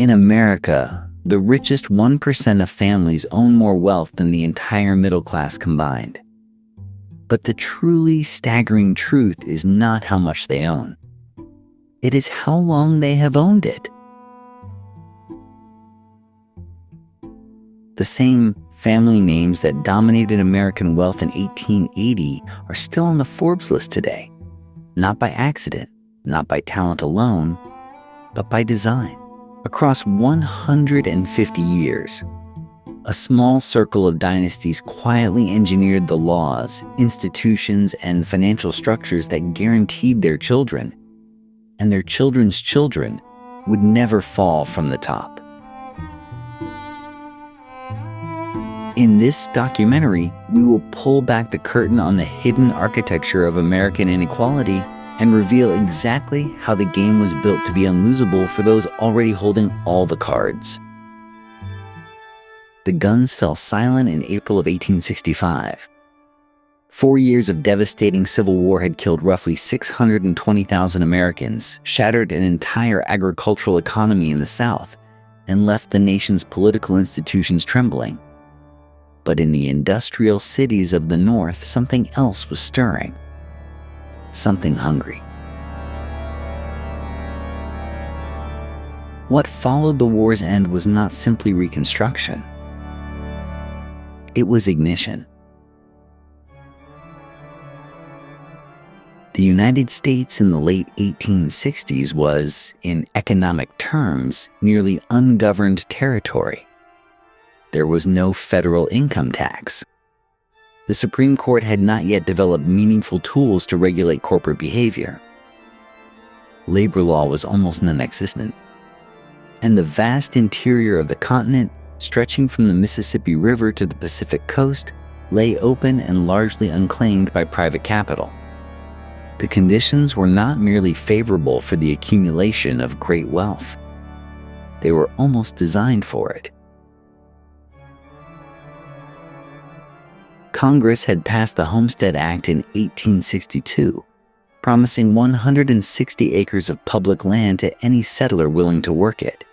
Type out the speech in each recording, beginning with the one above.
In America, the richest 1% of families own more wealth than the entire middle class combined. But the truly staggering truth is not how much they own. It is how long they have owned it. The same family names that dominated American wealth in 1880 are still on the Forbes list today. Not by accident, not by talent alone, but by design. Across 150 years, a small circle of dynasties quietly engineered the laws, institutions, and financial structures that guaranteed their children, and their children's children, would never fall from the top. In this documentary, we will pull back the curtain on the hidden architecture of American inequality and reveal exactly how the game was built to be unlosable for those already holding all the cards. The guns fell silent in April of 1865. 4 years of devastating civil war had killed roughly 620,000 Americans, shattered an entire agricultural economy in the South, and left the nation's political institutions trembling. But in the industrial cities of the North, something else was stirring. Something hungry. What followed the war's end was not simply reconstruction. It was ignition. The United States in the late 1860s was, in economic terms, nearly ungoverned territory. There was no federal income tax. The Supreme Court had not yet developed meaningful tools to regulate corporate behavior. Labor law was almost non-existent. And the vast interior of the continent, stretching from the Mississippi River to the Pacific coast, lay open and largely unclaimed by private capital. The conditions were not merely favorable for the accumulation of great wealth. They were almost designed for it. Congress had passed the Homestead Act in 1862, promising 160 acres of public land to any settler willing to work it.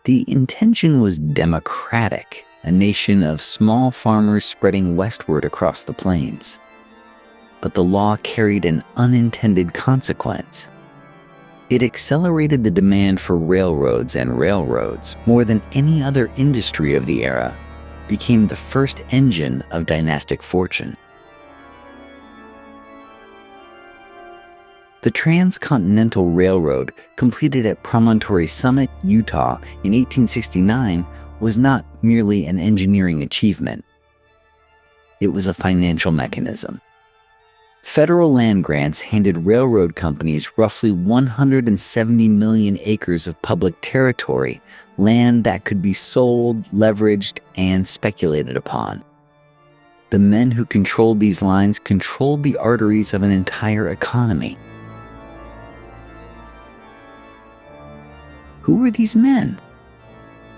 The intention was democratic, a nation of small farmers spreading westward across the plains. But the law carried an unintended consequence. It accelerated the demand for railroads, and railroads, more than any other industry of the era, became the first engine of dynastic fortune. The Transcontinental Railroad, completed at Promontory Summit, Utah in 1869, was not merely an engineering achievement. It was a financial mechanism. Federal land grants handed railroad companies roughly 170 million acres of public territory, land that could be sold, leveraged, and speculated upon. The men who controlled these lines controlled the arteries of an entire economy. Who were these men?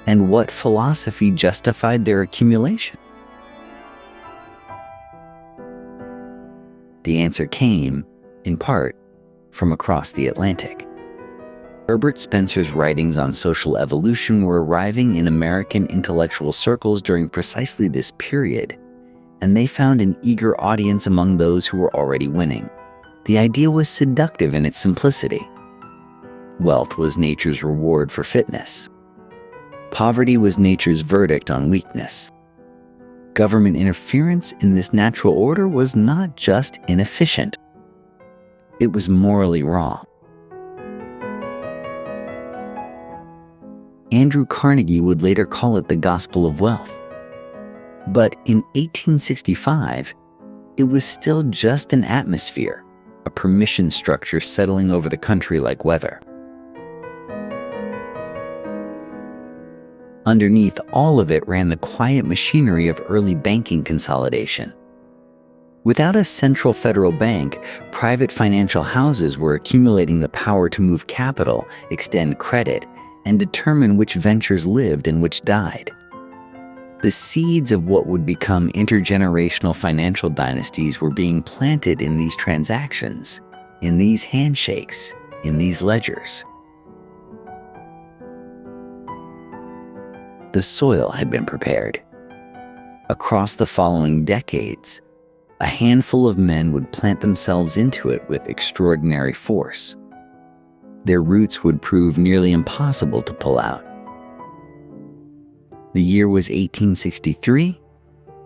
And what philosophy justified their accumulation? The answer came, in part, from across the Atlantic. Herbert Spencer's writings on social evolution were arriving in American intellectual circles during precisely this period, and they found an eager audience among those who were already winning. The idea was seductive in its simplicity. Wealth was nature's reward for fitness. Poverty was nature's verdict on weakness. Government interference in this natural order was not just inefficient. It was morally wrong. Andrew Carnegie would later call it the gospel of wealth. But in 1865, it was still just an atmosphere, a permission structure settling over the country like weather. Underneath all of it ran the quiet machinery of early banking consolidation. Without a central federal bank, private financial houses were accumulating the power to move capital, extend credit, and determine which ventures lived and which died. The seeds of what would become intergenerational financial dynasties were being planted in these transactions, in these handshakes, in these ledgers. the soil had been prepared. Across the following decades, a handful of men would plant themselves into it with extraordinary force. Their roots would prove nearly impossible to pull out. The year was 1863,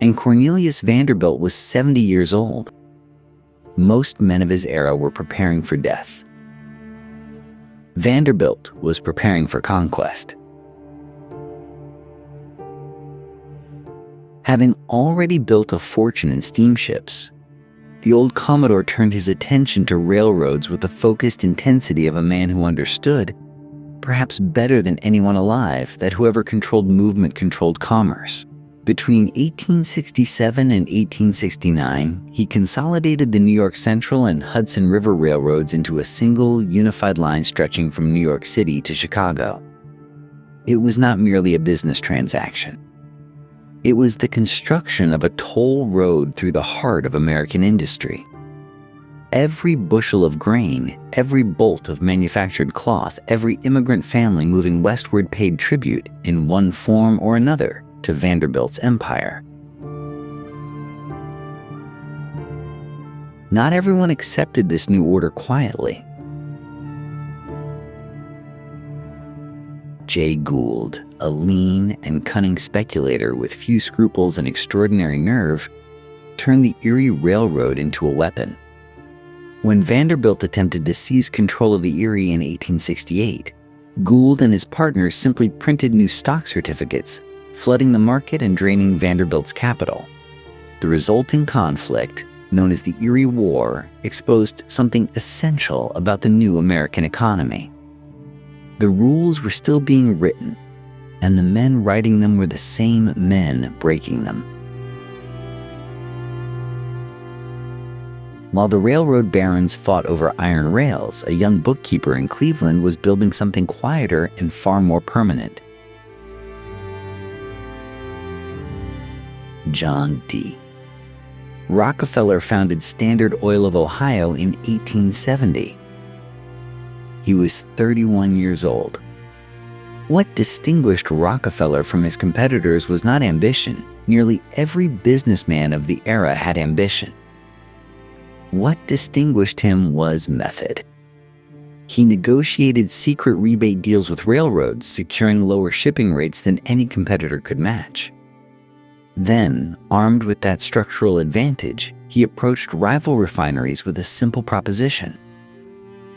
and Cornelius Vanderbilt was 70 years old. Most men of his era were preparing for death. Vanderbilt was preparing for conquest. Having already built a fortune in steamships, the old Commodore turned his attention to railroads with the focused intensity of a man who understood, perhaps better than anyone alive, that whoever controlled movement controlled commerce. Between 1867 and 1869, he consolidated the New York Central and Hudson River Railroads into a single, unified line stretching from New York City to Chicago. It was not merely a business transaction. It was the construction of a toll road through the heart of American industry. Every bushel of grain, every bolt of manufactured cloth, every immigrant family moving westward paid tribute, in one form or another, to Vanderbilt's empire. Not everyone accepted this new order quietly. Jay Gould, a lean and cunning speculator with few scruples and extraordinary nerve, turned the Erie Railroad into a weapon. When Vanderbilt attempted to seize control of the Erie in 1868, Gould and his partners simply printed new stock certificates, flooding the market and draining Vanderbilt's capital. The resulting conflict, known as the Erie War, exposed something essential about the new American economy. The rules were still being written, and the men writing them were the same men breaking them. While the railroad barons fought over iron rails, a young bookkeeper in Cleveland was building something quieter and far more permanent. John D. Rockefeller founded Standard Oil of Ohio in 1870. He was 31 years old. What distinguished Rockefeller from his competitors was not ambition. Nearly every businessman of the era had ambition. What distinguished him was method. He negotiated secret rebate deals with railroads, securing lower shipping rates than any competitor could match. Then, armed with that structural advantage, he approached rival refineries with a simple proposition: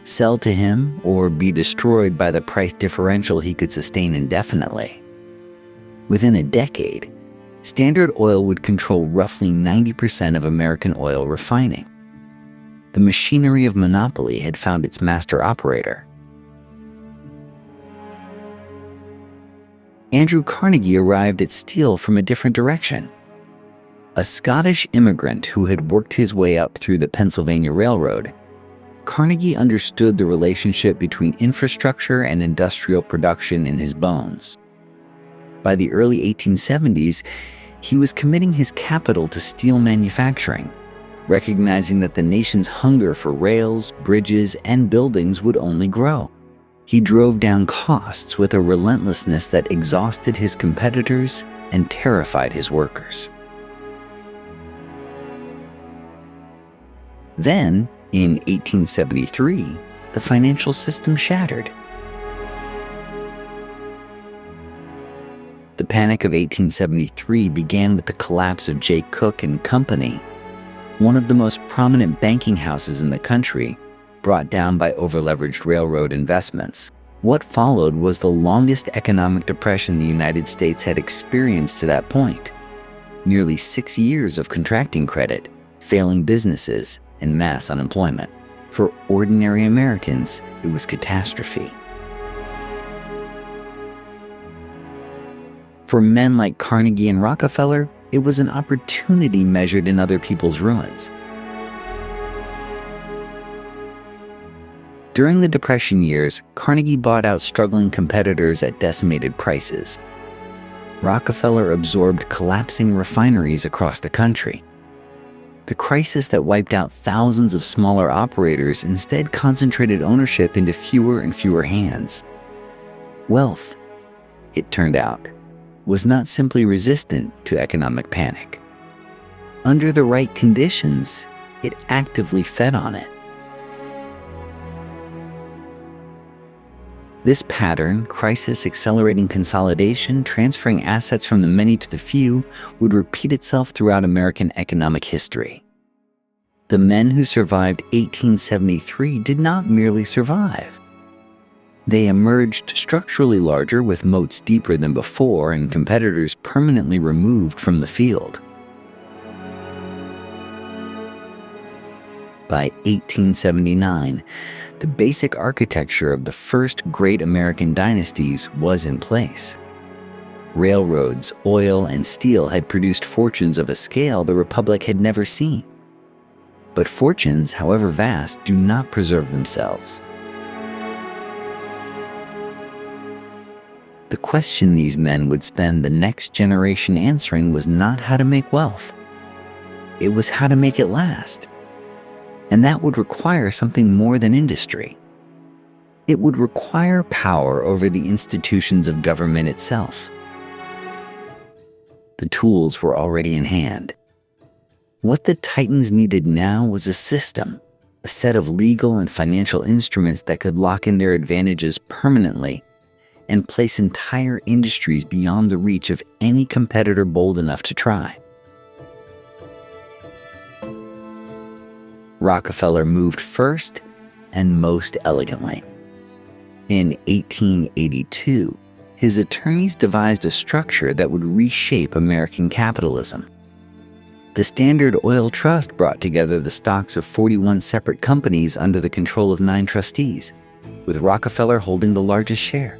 sell to him or be destroyed by the price differential he could sustain indefinitely. Within a decade, Standard Oil would control roughly 90% of American oil refining. The machinery of monopoly had found its master operator. Andrew Carnegie arrived at steel from a different direction. A Scottish immigrant who had worked his way up through the Pennsylvania Railroad, Carnegie understood the relationship between infrastructure and industrial production in his bones. By the early 1870s, he was committing his capital to steel manufacturing, recognizing that the nation's hunger for rails, bridges, and buildings would only grow. He drove down costs with a relentlessness that exhausted his competitors and terrified his workers. Then, in 1873, the financial system shattered. The Panic of 1873 began with the collapse of J. Koch and Company, one of the most prominent banking houses in the country, brought down by overleveraged railroad investments. What followed was the longest economic depression the United States had experienced to that point. Nearly 6 years of contracting credit, failing businesses, and mass unemployment. For ordinary Americans, it was catastrophe. For men like Carnegie and Rockefeller, it was an opportunity measured in other people's ruins. During the Depression years, Carnegie bought out struggling competitors at decimated prices. Rockefeller absorbed collapsing refineries across the country. The crisis that wiped out thousands of smaller operators instead concentrated ownership into fewer and fewer hands. Wealth, it turned out, was not simply resistant to economic panic. Under the right conditions, it actively fed on it. This pattern, crisis accelerating consolidation, transferring assets from the many to the few, would repeat itself throughout American economic history. The men who survived 1873 did not merely survive. They emerged structurally larger with moats deeper than before and competitors permanently removed from the field. By 1879, the basic architecture of the first great American dynasties was in place. Railroads, oil, and steel had produced fortunes of a scale the Republic had never seen. But fortunes, however vast, do not preserve themselves. The question these men would spend the next generation answering was not how to make wealth. It was how to make it last. And that would require something more than industry. It would require power over the institutions of government itself. The tools were already in hand. What the Titans needed now was a system, a set of legal and financial instruments that could lock in their advantages permanently and place entire industries beyond the reach of any competitor bold enough to try. Rockefeller moved first and most elegantly. In 1882, his attorneys devised a structure that would reshape American capitalism. The Standard Oil Trust brought together the stocks of 41 separate companies under the control of 9 trustees, with Rockefeller holding the largest share.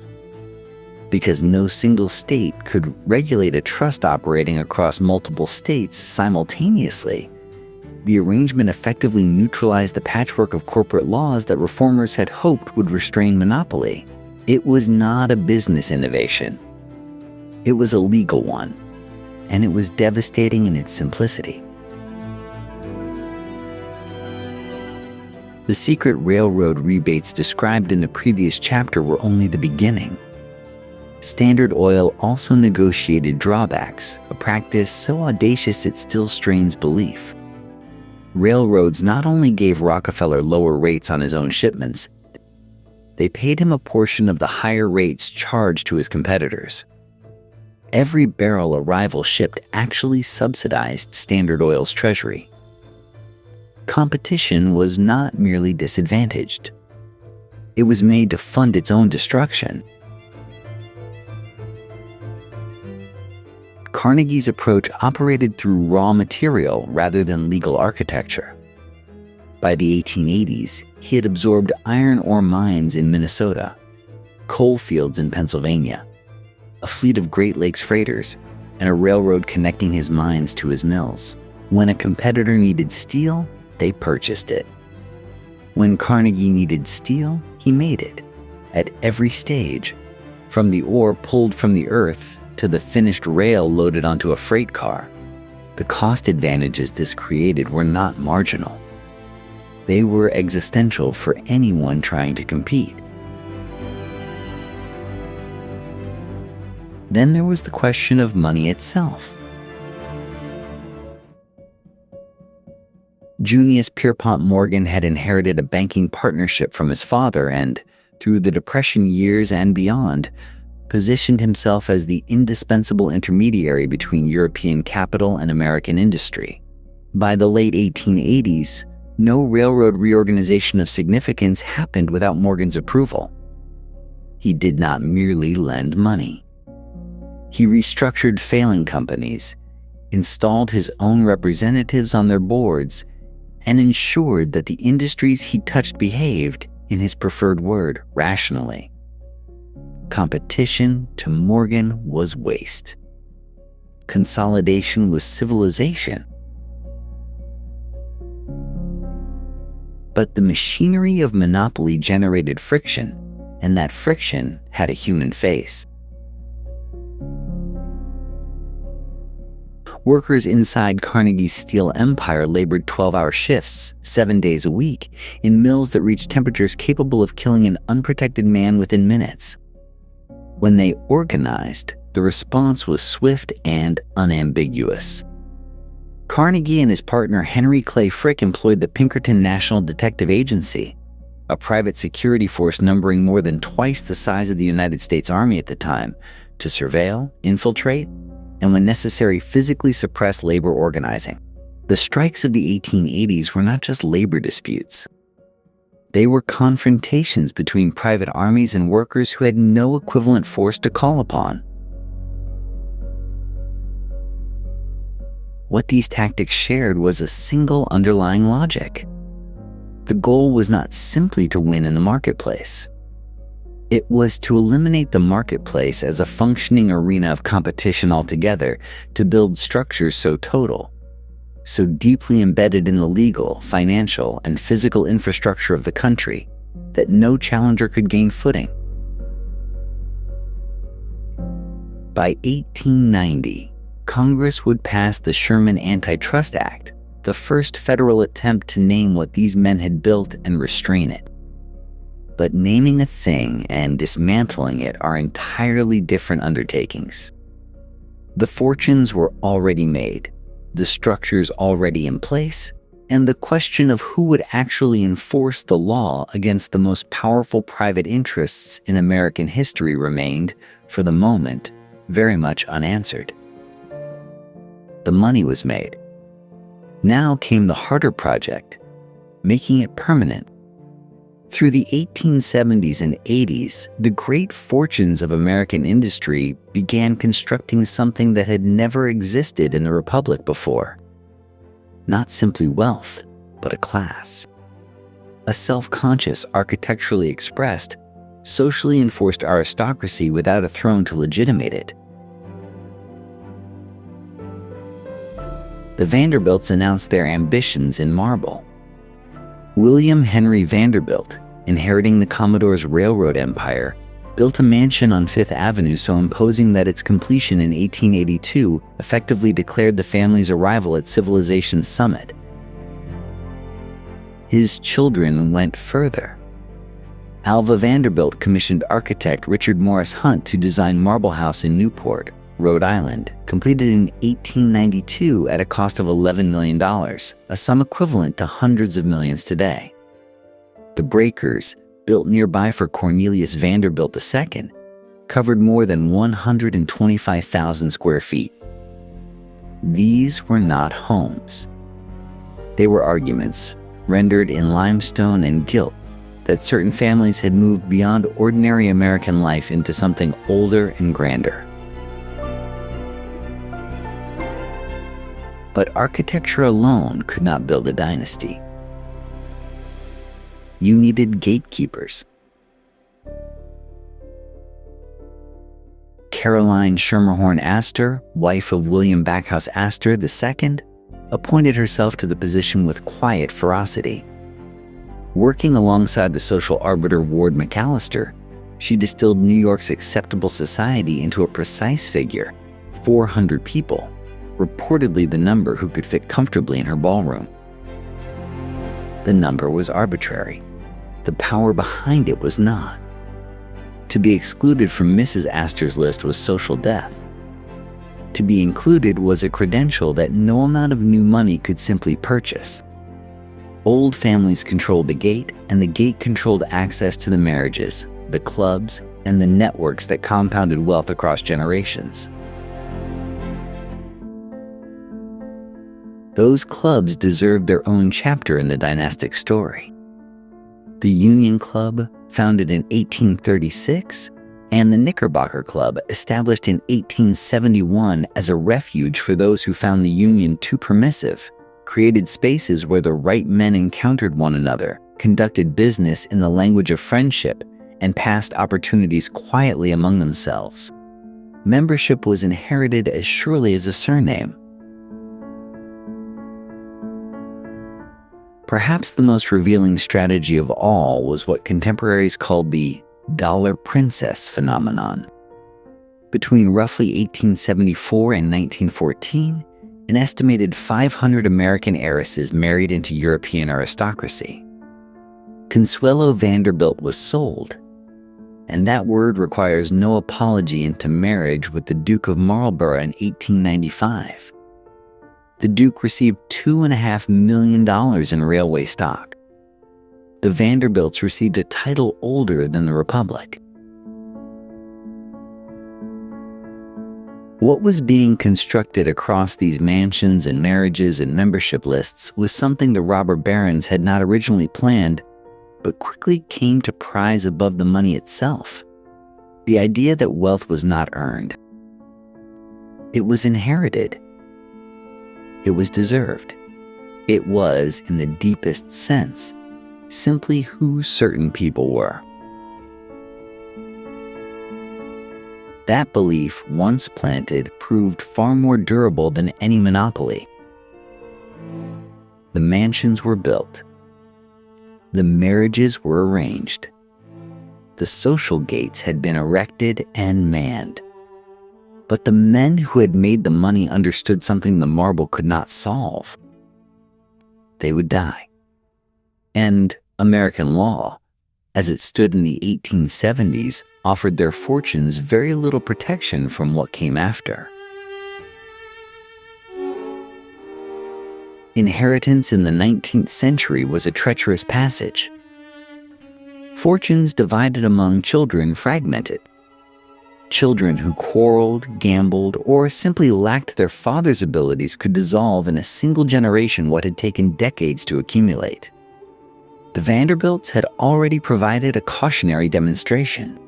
Because no single state could regulate a trust operating across multiple states simultaneously, the arrangement effectively neutralized the patchwork of corporate laws that reformers had hoped would restrain monopoly. It was not a business innovation. It was a legal one, and it was devastating in its simplicity. The secret railroad rebates described in the previous chapter were only the beginning. Standard Oil also negotiated drawbacks, a practice so audacious it still strains belief. Railroads not only gave Rockefeller lower rates on his own shipments, they paid him a portion of the higher rates charged to his competitors. Every barrel a rival shipped actually subsidized Standard Oil's treasury. Competition was not merely disadvantaged. It was made to fund its own destruction. Carnegie's approach operated through raw material rather than legal architecture. By the 1880s, he had absorbed iron ore mines in Minnesota, coal fields in Pennsylvania, a fleet of Great Lakes freighters, and a railroad connecting his mines to his mills. When a competitor needed steel, they purchased it. When Carnegie needed steel, he made it, at every stage, from the ore pulled from the earth to the finished rail loaded onto a freight car. The cost advantages this created were not marginal. They were existential for anyone trying to compete. Then there was the question of money itself. Junius Pierpont Morgan had inherited a banking partnership from his father and, through the Depression years and beyond, positioned himself as the indispensable intermediary between European capital and American industry. By the late 1880s, no railroad reorganization of significance happened without Morgan's approval. He did not merely lend money. He restructured failing companies, installed his own representatives on their boards, and ensured that the industries he touched behaved, in his preferred word, rationally. Competition, to Morgan, was waste. Consolidation was civilization. But the machinery of monopoly generated friction, and that friction had a human face. Workers inside Carnegie's steel empire labored 12-hour shifts, 7 days a week, in mills that reached temperatures capable of killing an unprotected man within minutes. When they organized, The response was swift and unambiguous. Carnegie and his partner Henry Clay Frick employed the Pinkerton National Detective Agency, a private security force numbering more than twice the size of the United States Army at the time, to surveil, infiltrate, and when necessary, physically suppress labor organizing. The strikes of the 1880s were not just labor disputes. They were confrontations between private armies and workers who had no equivalent force to call upon. What these tactics shared was a single underlying logic. The goal was not simply to win in the marketplace. It was to eliminate the marketplace as a functioning arena of competition altogether, to build structures so total, so deeply embedded in the legal, financial, and physical infrastructure of the country, that no challenger could gain footing. By 1890, Congress would pass the Sherman Antitrust Act, the first federal attempt to name what these men had built and restrain it. But naming a thing and dismantling it are entirely different undertakings. The fortunes were already made, the structures already in place, and the question of who would actually enforce the law against the most powerful private interests in American history remained, for the moment, very much unanswered. The money was made. Now came the harder project, making it permanent. Through the 1870s and 80s, the great fortunes of American industry began constructing something that had never existed in the Republic before. Not simply wealth, but a class. A self-conscious, architecturally expressed, socially enforced aristocracy without a throne to legitimate it. The Vanderbilts announced their ambitions in marble. William Henry Vanderbilt, inheriting the Commodore's railroad empire, built a mansion on Fifth Avenue so imposing that its completion in 1882 effectively declared the family's arrival at civilization's summit. His children went further. Alva Vanderbilt commissioned architect Richard Morris Hunt to design Marble House in Newport, Rhode Island, completed in 1892 at a cost of $11 million, a sum equivalent to hundreds of millions today. The breakers, built nearby for Cornelius Vanderbilt II, covered more than 125,000 square feet. These were not homes. They were arguments, rendered in limestone and gilt, that certain families had moved beyond ordinary American life into something older and grander. But architecture alone could not build a dynasty. You needed gatekeepers. Caroline Schermerhorn Astor, wife of William Backhouse Astor II, appointed herself to the position with quiet ferocity. Working alongside the social arbiter Ward McAllister, she distilled New York's acceptable society into a precise figure, 400 people, reportedly the number who could fit comfortably in her ballroom. The number was arbitrary. The power behind it was not. To be excluded from Mrs. Astor's list was social death. To be included was a credential that no amount of new money could simply purchase. Old families controlled the gate, and the gate controlled access to the marriages, the clubs, and the networks that compounded wealth across generations. Those clubs deserved their own chapter in the dynastic story. The Union Club, founded in 1836, and the Knickerbocker Club, established in 1871 as a refuge for those who found the Union too permissive, created spaces where the right men encountered one another, conducted business in the language of friendship, and passed opportunities quietly among themselves. Membership was inherited as surely as a surname. Perhaps the most revealing strategy of all was what contemporaries called the dollar princess phenomenon. Between roughly 1874 and 1914, an estimated 500 American heiresses married into European aristocracy. Consuelo Vanderbilt was sold. and that word requires no apology into marriage with the Duke of Marlborough in 1895. The Duke received $2.5 million in railway stock. The Vanderbilts received a title older than the Republic. What was being constructed across these mansions and marriages and membership lists was something the robber barons had not originally planned, but quickly came to prize above the money itself. The idea that wealth was not earned. It was inherited. It was deserved. It was, in the deepest sense, simply who certain people were. That belief, once planted, proved far more durable than any monopoly. The mansions were built. The marriages were arranged. The social gates had been erected and manned. But the men who had made the money understood something the marble could not solve. They would die. And American law, as it stood in the 1870s, offered their fortunes very little protection from what came after. Inheritance in the 19th century was a treacherous passage. Fortunes divided among children fragmented. Children who quarreled, gambled, or simply lacked their father's abilities could dissolve in a single generation what had taken decades to accumulate. The Vanderbilts had already provided a cautionary demonstration.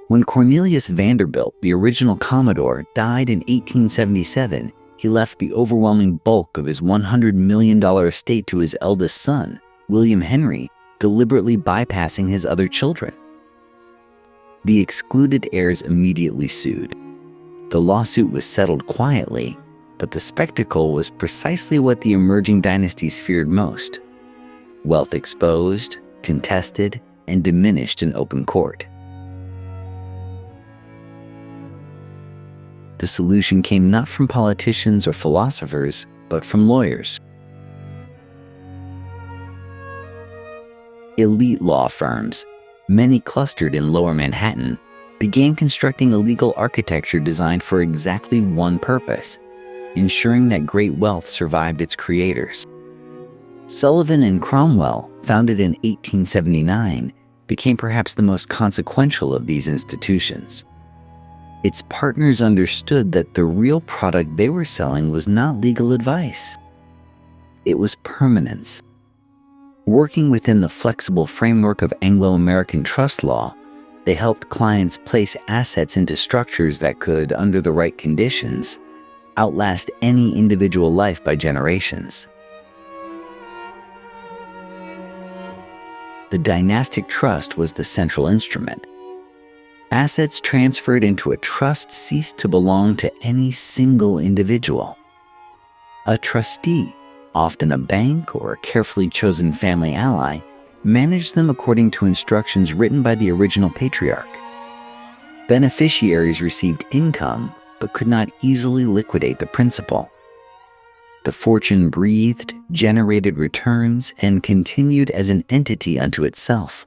When Cornelius Vanderbilt, the original Commodore, died in 1877, he left the overwhelming bulk of his $100 million estate to his eldest son, William Henry, deliberately bypassing his other children. The excluded heirs immediately sued. The lawsuit was settled quietly, but the spectacle was precisely what the emerging dynasties feared most: wealth exposed, contested, and diminished in open court. The solution came not from politicians or philosophers, but from lawyers. Elite law firms, many clustered in Lower Manhattan, began constructing a legal architecture designed for exactly one purpose: ensuring that great wealth survived its creators. Sullivan and Cromwell, founded in 1879, became perhaps the most consequential of these institutions. Its partners understood that the real product they were selling was not legal advice. It was permanence. Working within the flexible framework of Anglo-American trust law, they helped clients place assets into structures that could, under the right conditions, outlast any individual life by generations. The dynastic trust was the central instrument. Assets transferred into a trust ceased to belong to any single individual. A trustee, often a bank or a carefully chosen family ally, managed them according to instructions written by the original patriarch. Beneficiaries received income, but could not easily liquidate the principal. The fortune breathed, generated returns, and continued as an entity unto itself,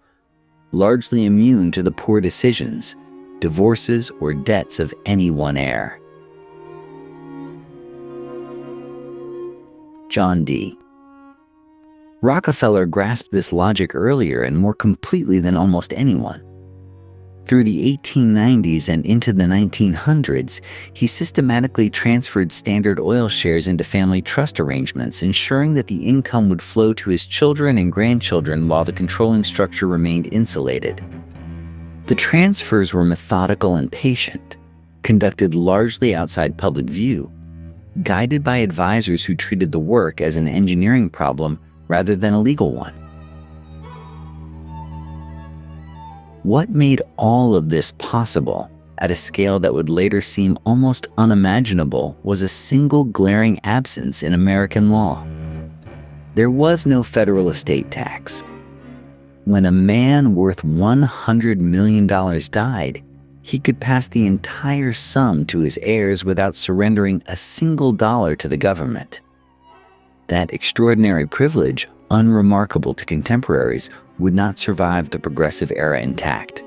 largely immune to the poor decisions, divorces, or debts of any one heir. John D. Rockefeller grasped this logic earlier and more completely than almost anyone. Through the 1890s and into the 1900s, he systematically transferred Standard Oil shares into family trust arrangements, ensuring that the income would flow to his children and grandchildren while the controlling structure remained insulated. The transfers were methodical and patient, conducted largely outside public view, guided by advisors who treated the work as an engineering problem rather than a legal one. What made all of this possible, at a scale that would later seem almost unimaginable, was a single glaring absence in American law. There was no federal estate tax. When a man worth $100 million died, he could pass the entire sum to his heirs without surrendering a single dollar to the government. That extraordinary privilege, unremarkable to contemporaries, would not survive the progressive era intact.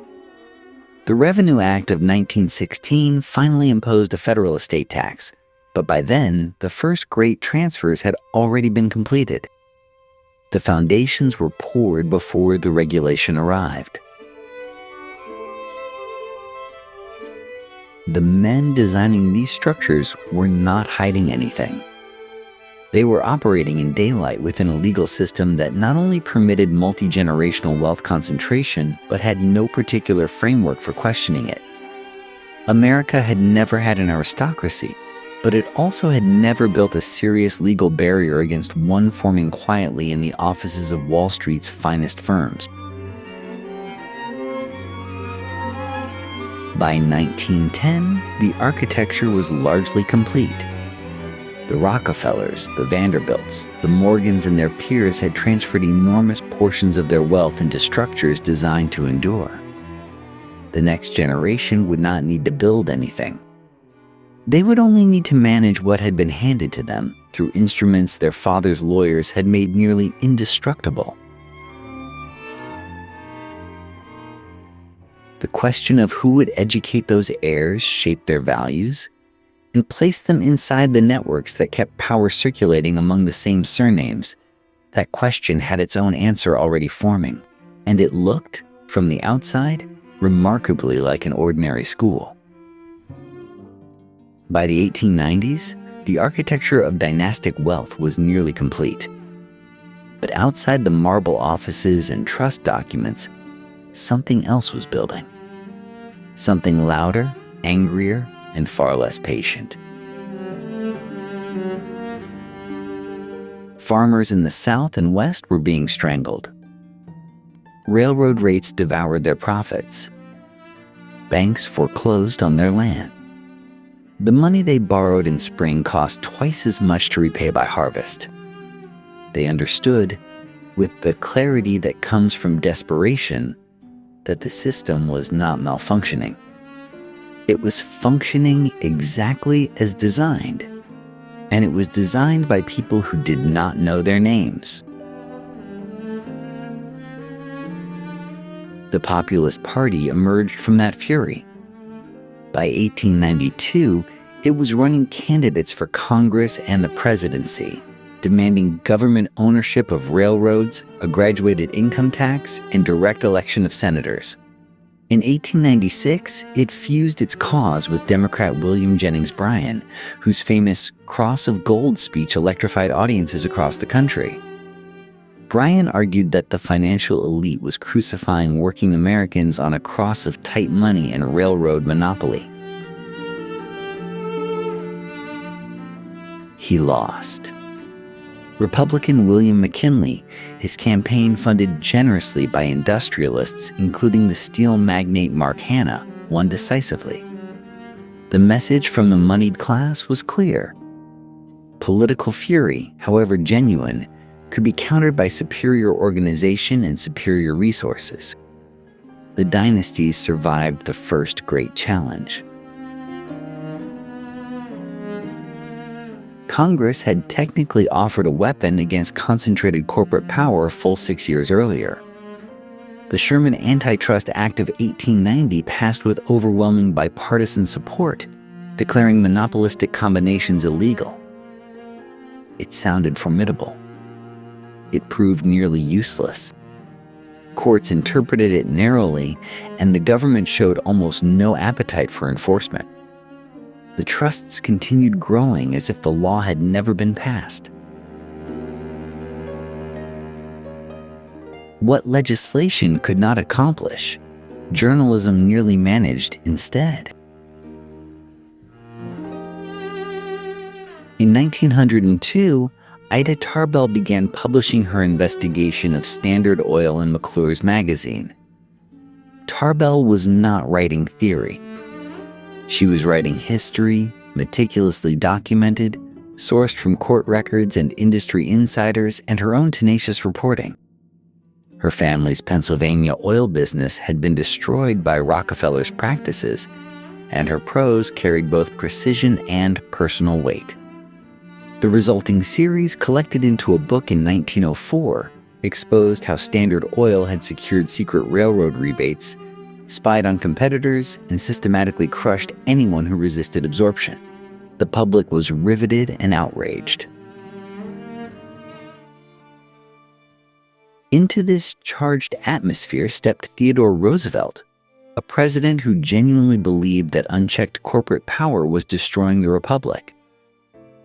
The Revenue Act of 1916 finally imposed a federal estate tax, but by then, the first great transfers had already been completed. The foundations were poured before the regulation arrived. The men designing these structures were not hiding anything. They were operating in daylight within a legal system that not only permitted multi-generational wealth concentration, but had no particular framework for questioning it. America had never had an aristocracy, but it also had never built a serious legal barrier against one forming quietly in the offices of Wall Street's finest firms. By 1910, the architecture was largely complete. The Rockefellers, the Vanderbilts, the Morgans, and their peers had transferred enormous portions of their wealth into structures designed to endure. The next generation would not need to build anything. They would only need to manage what had been handed to them through instruments their fathers' lawyers had made nearly indestructible. The question of who would educate those heirs shaped their values and placed them inside the networks that kept power circulating among the same surnames. That question had its own answer already forming, and it looked, from the outside, remarkably like an ordinary school. By the 1890s, the architecture of dynastic wealth was nearly complete. But outside the marble offices and trust documents, something else was building. Something louder, angrier, and far less patient. Farmers in the South and West were being strangled. Railroad rates devoured their profits. Banks foreclosed on their land. The money they borrowed in spring cost twice as much to repay by harvest. They understood, with the clarity that comes from desperation, that the system was not malfunctioning. It was functioning exactly as designed, and it was designed by people who did not know their names. The Populist Party emerged from that fury. By 1892, it was running candidates for Congress and the presidency, demanding government ownership of railroads, a graduated income tax, and direct election of senators. In 1896, it fused its cause with Democrat William Jennings Bryan, whose famous Cross of Gold speech electrified audiences across the country. Bryan argued that the financial elite was crucifying working Americans on a cross of tight money and railroad monopoly. He lost. Republican William McKinley, his campaign funded generously by industrialists, including the steel magnate Mark Hanna, won decisively. The message from the moneyed class was clear. Political fury, however genuine, could be countered by superior organization and superior resources. The dynasties survived the first great challenge. Congress had technically offered a weapon against concentrated corporate power a full 6 years earlier. The Sherman Antitrust Act of 1890 passed with overwhelming bipartisan support, declaring monopolistic combinations illegal. It sounded formidable. It proved nearly useless. Courts interpreted it narrowly, and the government showed almost no appetite for enforcement. The trusts continued growing as if the law had never been passed. What legislation could not accomplish, journalism nearly managed instead. In 1902, Ida Tarbell began publishing her investigation of Standard Oil in McClure's magazine. Tarbell was not writing theory. She was writing history, meticulously documented, sourced from court records and industry insiders, and her own tenacious reporting. Her family's Pennsylvania oil business had been destroyed by Rockefeller's practices, and her prose carried both precision and personal weight. The resulting series, collected into a book in 1904, exposed how Standard Oil had secured secret railroad rebates, spied on competitors, and systematically crushed anyone who resisted absorption. The public was riveted and outraged. Into this charged atmosphere stepped Theodore Roosevelt, a president who genuinely believed that unchecked corporate power was destroying the republic.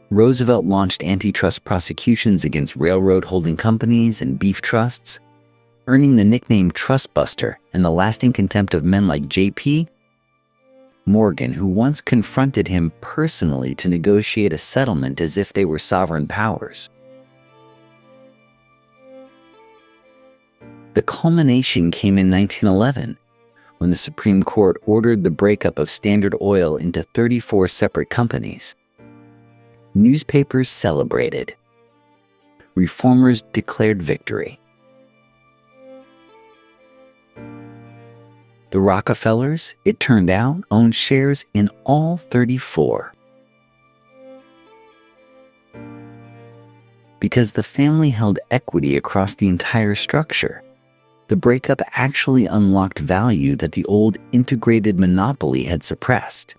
Roosevelt launched antitrust prosecutions against railroad holding companies and beef trusts, earning the nickname Trust Buster and the lasting contempt of men like J.P. Morgan, who once confronted him personally to negotiate a settlement as if they were sovereign powers. The culmination came in 1911, when the Supreme Court ordered the breakup of Standard Oil into 34 separate companies. Newspapers celebrated. Reformers declared victory. The Rockefellers, it turned out, owned shares in all 34. Because the family held equity across the entire structure, the breakup actually unlocked value that the old integrated monopoly had suppressed.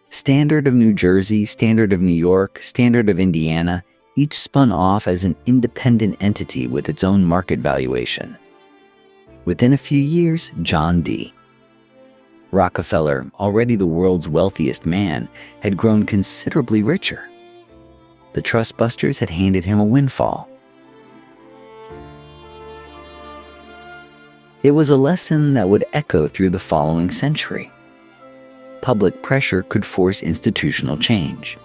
Standard of New Jersey, Standard of New York, Standard of Indiana, each spun off as an independent entity with its own market valuation. Within a few years, John D. Rockefeller, already the world's wealthiest man, had grown considerably richer. The Trust Busters had handed him a windfall. It was a lesson that would echo through the following century. Public pressure could force institutional change.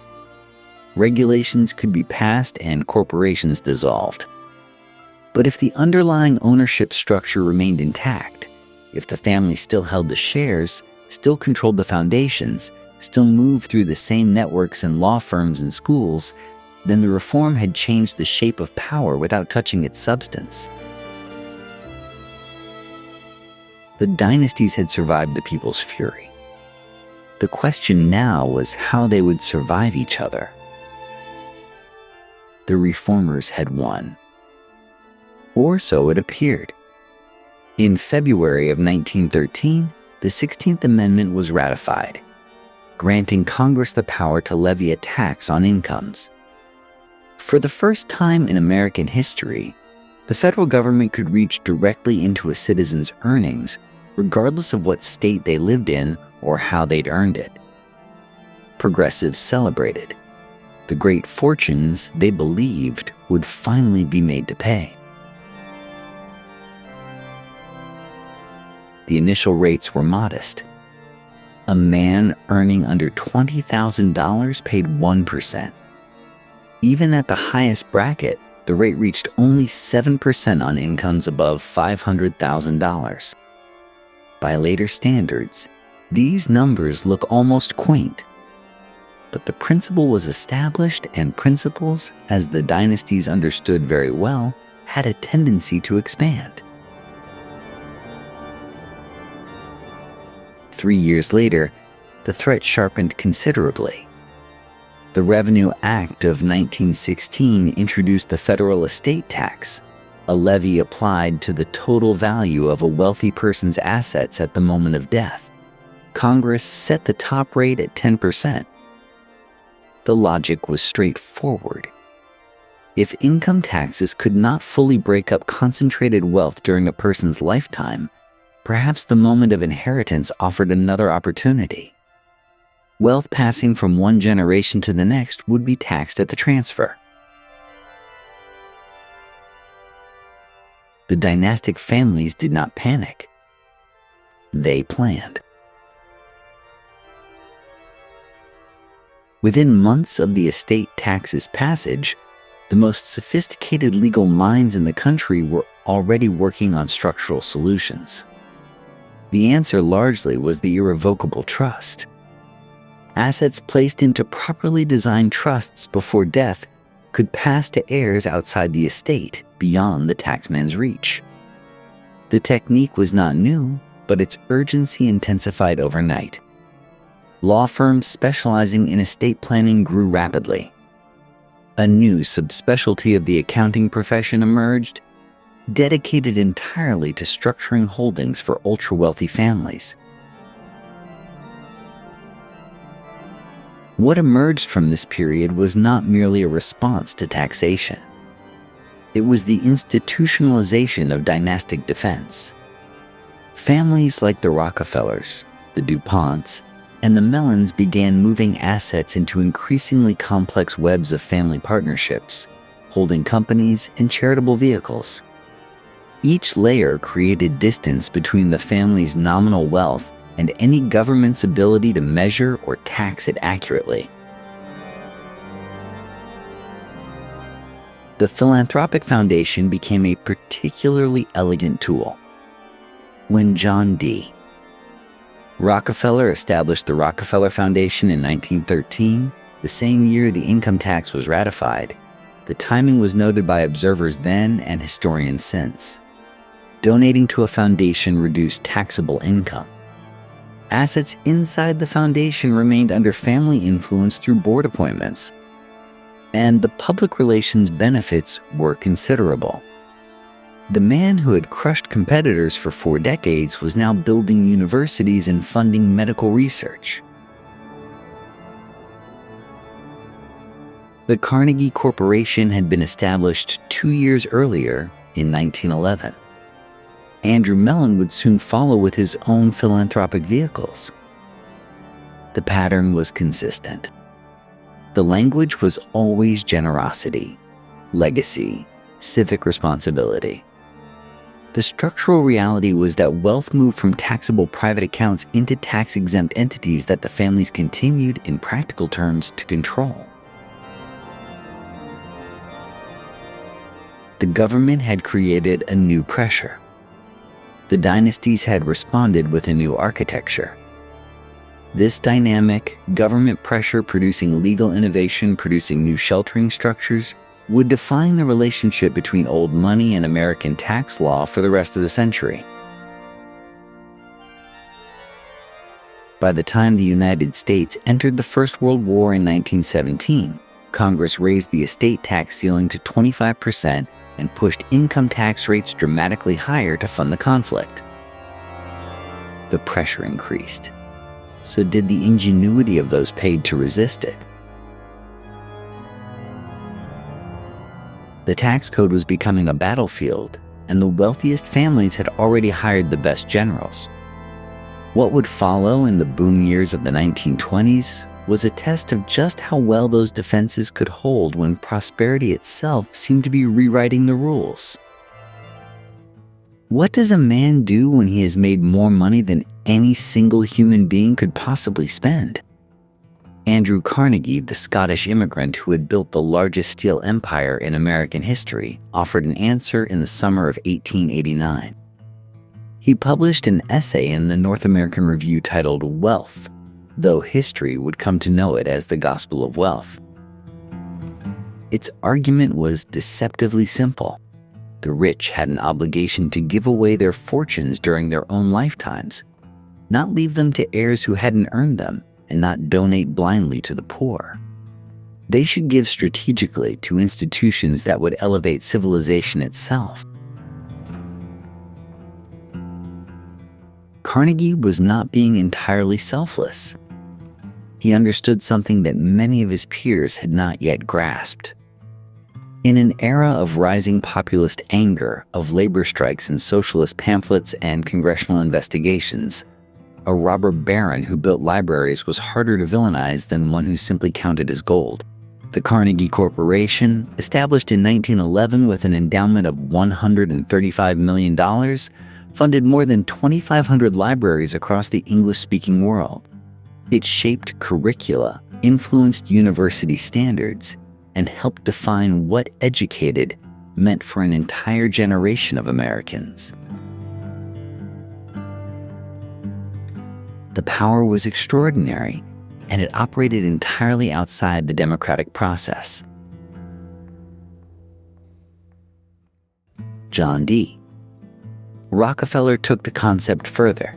Regulations could be passed and corporations dissolved. But if the underlying ownership structure remained intact, if the family still held the shares, still controlled the foundations, still moved through the same networks and law firms and schools, then the reform had changed the shape of power without touching its substance. The dynasties had survived the people's fury. The question now was how they would survive each other. The reformers had won. Or so it appeared. In February of 1913, the 16th Amendment was ratified, granting Congress the power to levy a tax on incomes. For the first time in American history, the federal government could reach directly into a citizen's earnings, regardless of what state they lived in or how they'd earned it. Progressives celebrated. The great fortunes they believed would finally be made to pay. The initial rates were modest. A man earning under $20,000 paid 1%. Even at the highest bracket, the rate reached only 7% on incomes above $500,000. By later standards, these numbers look almost quaint. But the principle was established, and principles, as the dynasties understood very well, had a tendency to expand. 3 years later, the threat sharpened considerably. The Revenue Act of 1916 introduced the federal estate tax, a levy applied to the total value of a wealthy person's assets at the moment of death. Congress set the top rate at 10%. The logic was straightforward. If income taxes could not fully break up concentrated wealth during a person's lifetime, perhaps the moment of inheritance offered another opportunity. Wealth passing from one generation to the next would be taxed at the transfer. The dynastic families did not panic. They planned. Within months of the estate tax's passage, the most sophisticated legal minds in the country were already working on structural solutions. The answer largely was the irrevocable trust. Assets placed into properly designed trusts before death could pass to heirs outside the estate, beyond the taxman's reach. The technique was not new, but its urgency intensified overnight. Law firms specializing in estate planning grew rapidly. A new subspecialty of the accounting profession emerged: dedicated entirely to structuring holdings for ultra-wealthy families. What emerged from this period was not merely a response to taxation. It was the institutionalization of dynastic defense. Families like the Rockefellers, the DuPonts, and the Mellons began moving assets into increasingly complex webs of family partnerships, holding companies and charitable vehicles. Each layer created distance between the family's nominal wealth and any government's ability to measure or tax it accurately. The philanthropic foundation became a particularly elegant tool. When John D. Rockefeller established the Rockefeller Foundation in 1913, the same year the income tax was ratified, the timing was noted by observers then and historians since. Donating to a foundation reduced taxable income. Assets inside the foundation remained under family influence through board appointments, and the public relations benefits were considerable. The man who had crushed competitors for 4 decades was now building universities and funding medical research. The Carnegie Corporation had been established 2 years earlier in 1911. Andrew Mellon would soon follow with his own philanthropic vehicles. The pattern was consistent. The language was always generosity, legacy, civic responsibility. The structural reality was that wealth moved from taxable private accounts into tax-exempt entities that the families continued, in practical terms, to control. The government had created a new pressure. The dynasties had responded with a new architecture. This dynamic, government pressure producing legal innovation, producing new sheltering structures, would define the relationship between old money and American tax law for the rest of the century. By the time the United States entered the First World War in 1917, Congress raised the estate tax ceiling to 25% and pushed income tax rates dramatically higher to fund the conflict. The pressure increased. So did the ingenuity of those paid to resist it. The tax code was becoming a battlefield, and the wealthiest families had already hired the best generals. What would follow in the boom years of the 1920s was a test of just how well those defenses could hold when prosperity itself seemed to be rewriting the rules. What does a man do when he has made more money than any single human being could possibly spend? Andrew Carnegie, the Scottish immigrant who had built the largest steel empire in American history, offered an answer in the summer of 1889. He published an essay in the North American Review titled Wealth, though history would come to know it as the Gospel of Wealth. Its argument was deceptively simple. The rich had an obligation to give away their fortunes during their own lifetimes, not leave them to heirs who hadn't earned them, and not donate blindly to the poor. They should give strategically to institutions that would elevate civilization itself. Carnegie was not being entirely selfless. He understood something that many of his peers had not yet grasped. In an era of rising populist anger, of labor strikes and socialist pamphlets and congressional investigations, a robber baron who built libraries was harder to villainize than one who simply counted his gold. The Carnegie Corporation, established in 1911 with an endowment of $135 million, funded more than 2,500 libraries across the English-speaking world. It shaped curricula, influenced university standards, and helped define what educated meant for an entire generation of Americans. The power was extraordinary, and it operated entirely outside the democratic process. John D. Rockefeller took the concept further.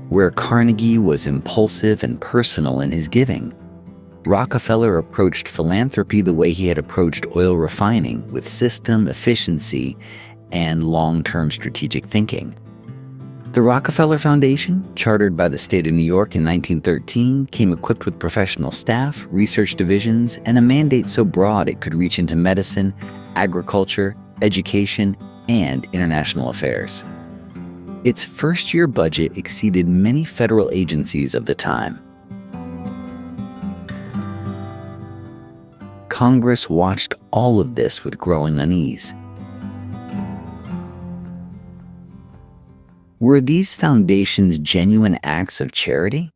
Where Carnegie was impulsive and personal in his giving, Rockefeller approached philanthropy the way he had approached oil refining, with system, efficiency, and long-term strategic thinking. The Rockefeller Foundation, chartered by the state of New York in 1913, came equipped with professional staff, research divisions, and a mandate so broad it could reach into medicine, agriculture, education, and international affairs. Its first-year budget exceeded many federal agencies of the time. Congress watched all of this with growing unease. Were these foundations genuine acts of charity?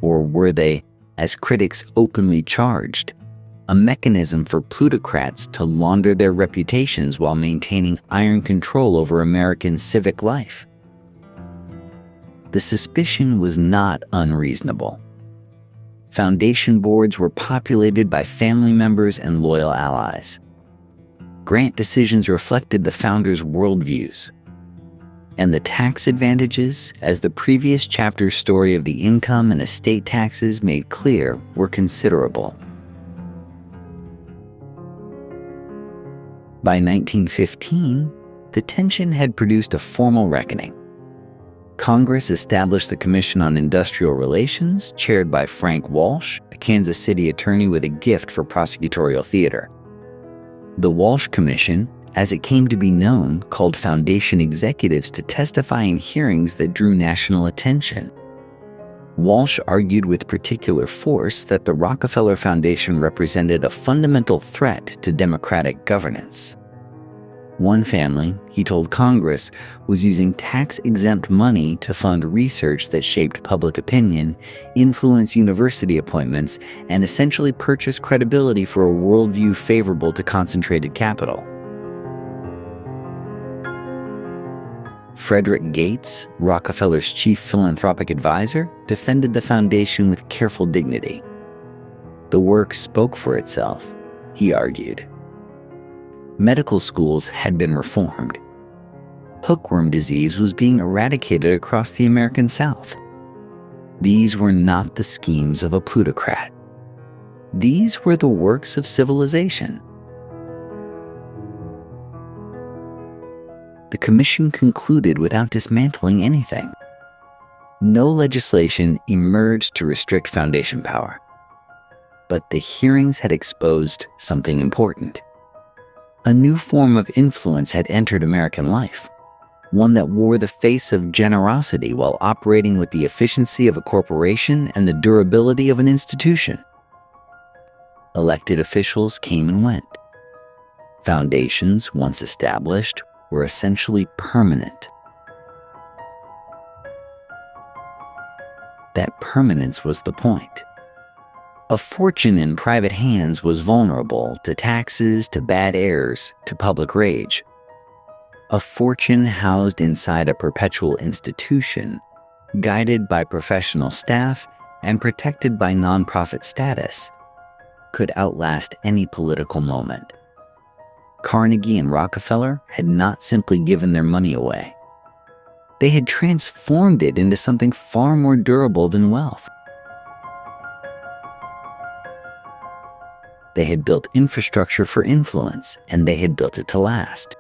Or were they, as critics openly charged, a mechanism for plutocrats to launder their reputations while maintaining iron control over American civic life? The suspicion was not unreasonable. Foundation boards were populated by family members and loyal allies. Grant decisions reflected the founders' worldviews. And the tax advantages, as the previous chapter's story of the income and estate taxes made clear, were considerable. By 1915, the tension had produced a formal reckoning. Congress established the Commission on Industrial Relations, chaired by Frank Walsh, a Kansas City attorney with a gift for prosecutorial theater. The Walsh Commission, as it came to be known, called foundation executives to testify in hearings that drew national attention. Walsh argued with particular force that the Rockefeller Foundation represented a fundamental threat to democratic governance. One family, he told Congress, was using tax-exempt money to fund research that shaped public opinion, influence university appointments, and essentially purchase credibility for a worldview favorable to concentrated capital. Frederick Gates, Rockefeller's chief philanthropic advisor, defended the foundation with careful dignity. The work spoke for itself, he argued. Medical schools had been reformed. Hookworm disease was being eradicated across the American South. These were not the schemes of a plutocrat. These were the works of civilization. The commission concluded without dismantling anything. No legislation emerged to restrict foundation power. But the hearings had exposed something important. A new form of influence had entered American life, one that wore the face of generosity while operating with the efficiency of a corporation and the durability of an institution. Elected officials came and went. Foundations, once established, were essentially permanent. That permanence was the point. A fortune in private hands was vulnerable to taxes, to bad heirs, to public rage. A fortune housed inside a perpetual institution, guided by professional staff and protected by nonprofit status, could outlast any political moment. Carnegie and Rockefeller had not simply given their money away. They had transformed it into something far more durable than wealth. They had built infrastructure for influence, and they had built it to last.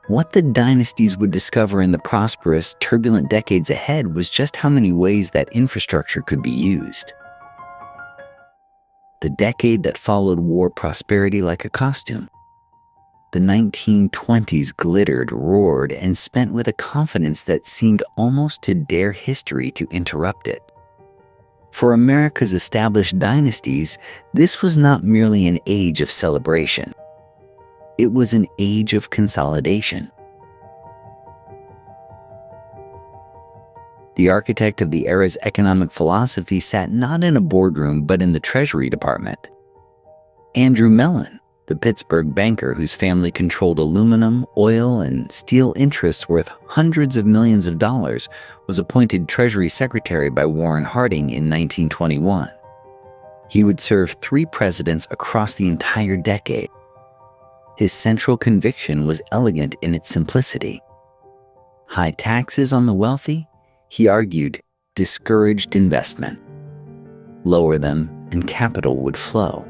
What the dynasties would discover in the prosperous, turbulent decades ahead was just how many ways that infrastructure could be used. The decade that followed wore prosperity like a costume. The 1920s glittered, roared, and spent with a confidence that seemed almost to dare history to interrupt it. For America's established dynasties, this was not merely an age of celebration. It was an age of consolidation. The architect of the era's economic philosophy sat not in a boardroom but in the Treasury Department. Andrew Mellon, the Pittsburgh banker whose family controlled aluminum, oil, and steel interests worth hundreds of millions of dollars, was appointed Treasury Secretary by Warren Harding in 1921. He would serve 3 presidents across the entire decade. His central conviction was elegant in its simplicity. High taxes on the wealthy, he argued, discouraged investment. Lower them, and capital would flow.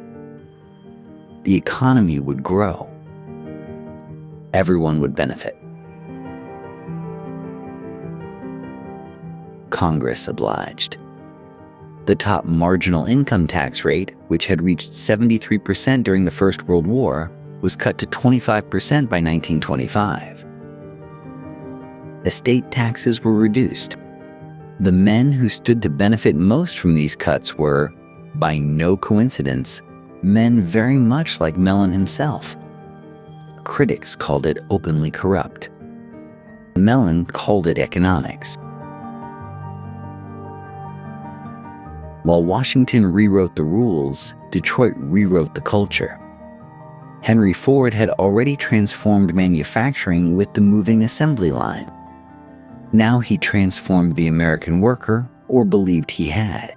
The economy would grow. Everyone would benefit. Congress obliged. The top marginal income tax rate, which had reached 73% during the First World War, was cut to 25% by 1925. Estate taxes were reduced. The men who stood to benefit most from these cuts were, by no coincidence, men very much like Mellon himself. Critics called it openly corrupt. Mellon called it economics. While Washington rewrote the rules, Detroit rewrote the culture. Henry Ford had already transformed manufacturing with the moving assembly line. Now he transformed the American worker, or believed he had.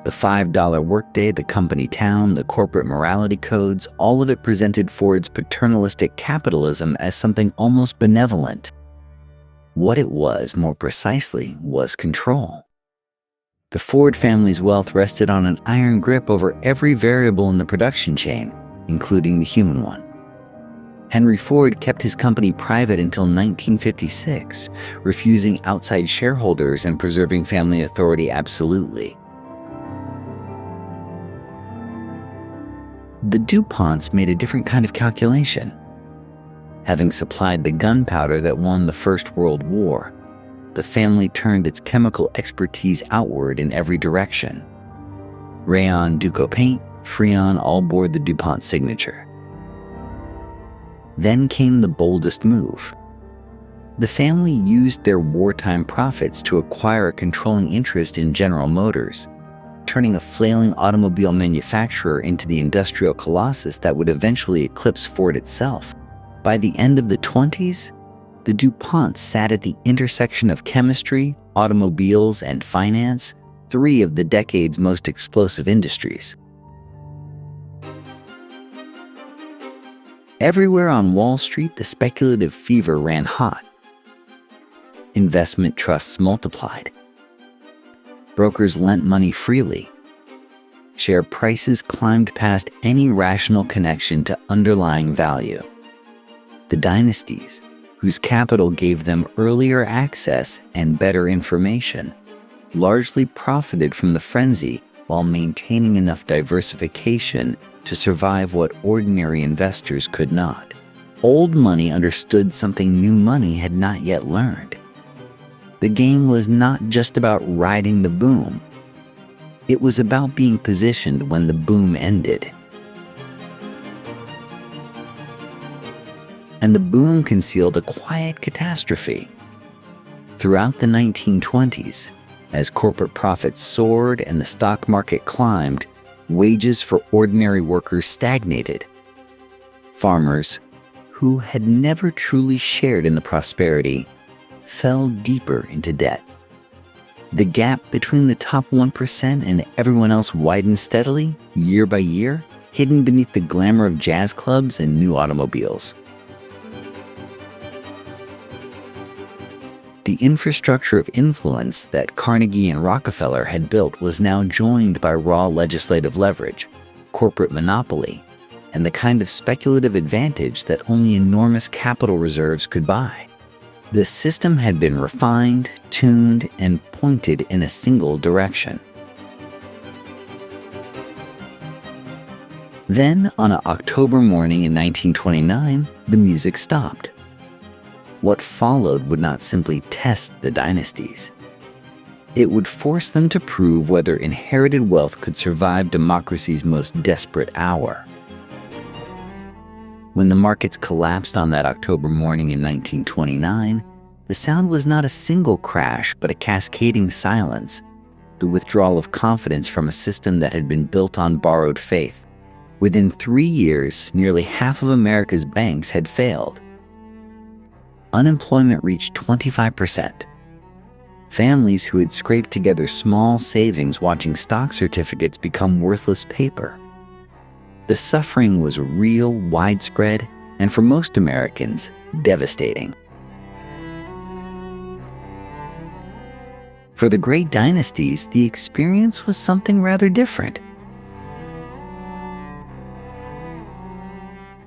The $5 workday, the company town, the corporate morality codes, all of it presented Ford's paternalistic capitalism as something almost benevolent. What it was, more precisely, was control. The Ford family's wealth rested on an iron grip over every variable in the production chain, including the human one. Henry Ford kept his company private until 1956, refusing outside shareholders and preserving family authority absolutely. The DuPonts made a different kind of calculation. Having supplied the gunpowder that won the First World War, the family turned its chemical expertise outward in every direction. Rayon, Duco paint, Freon all bore the DuPont signature. Then came the boldest move. The family used their wartime profits to acquire a controlling interest in General Motors, turning a flailing automobile manufacturer into the industrial colossus that would eventually eclipse Ford itself. By the end of the 20s, the DuPonts sat at the intersection of chemistry, automobiles, and finance, three of the decade's most explosive industries. Everywhere on Wall Street, the speculative fever ran hot. Investment trusts multiplied. Brokers lent money freely. Share prices climbed past any rational connection to underlying value. The dynasties, whose capital gave them earlier access and better information, largely profited from the frenzy while maintaining enough diversification to survive what ordinary investors could not. Old money understood something new money had not yet learned. The game was not just about riding the boom. It was about being positioned when the boom ended. And the boom concealed a quiet catastrophe. Throughout the 1920s, as corporate profits soared and the stock market climbed, wages for ordinary workers stagnated. Farmers, who had never truly shared in the prosperity, fell deeper into debt. The gap between the top 1% and everyone else widened steadily, year by year, hidden beneath the glamour of jazz clubs and new automobiles. The infrastructure of influence that Carnegie and Rockefeller had built was now joined by raw legislative leverage, corporate monopoly, and the kind of speculative advantage that only enormous capital reserves could buy. The system had been refined, tuned, and pointed in a single direction. Then, on an October morning in 1929, the music stopped. What followed would not simply test the dynasties. It would force them to prove whether inherited wealth could survive democracy's most desperate hour. When the markets collapsed on that October morning in 1929, the sound was not a single crash but a cascading silence, the withdrawal of confidence from a system that had been built on borrowed faith. Within 3 years, nearly half of America's banks had failed. Unemployment reached 25%. Families who had scraped together small savings watching stock certificates become worthless paper. The suffering was real, widespread, and for most Americans, devastating. For the great dynasties, the experience was something rather different.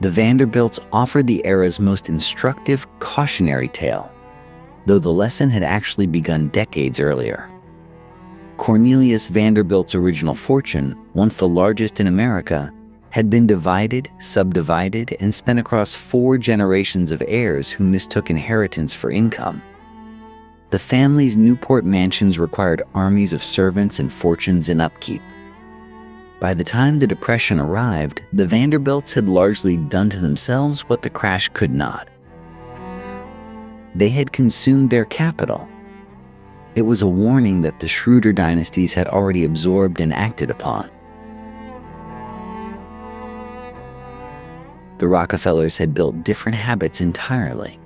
The Vanderbilts offered the era's most instructive cautionary tale, though the lesson had actually begun decades earlier. Cornelius Vanderbilt's original fortune, once the largest in America, had been divided, subdivided, and spent across 4 generations of heirs who mistook inheritance for income. The family's Newport mansions required armies of servants and fortunes in upkeep. By the time the Depression arrived, the Vanderbilts had largely done to themselves what the crash could not. They had consumed their capital. It was a warning that the shrewder dynasties had already absorbed and acted upon. The Rockefellers had built different habits entirely.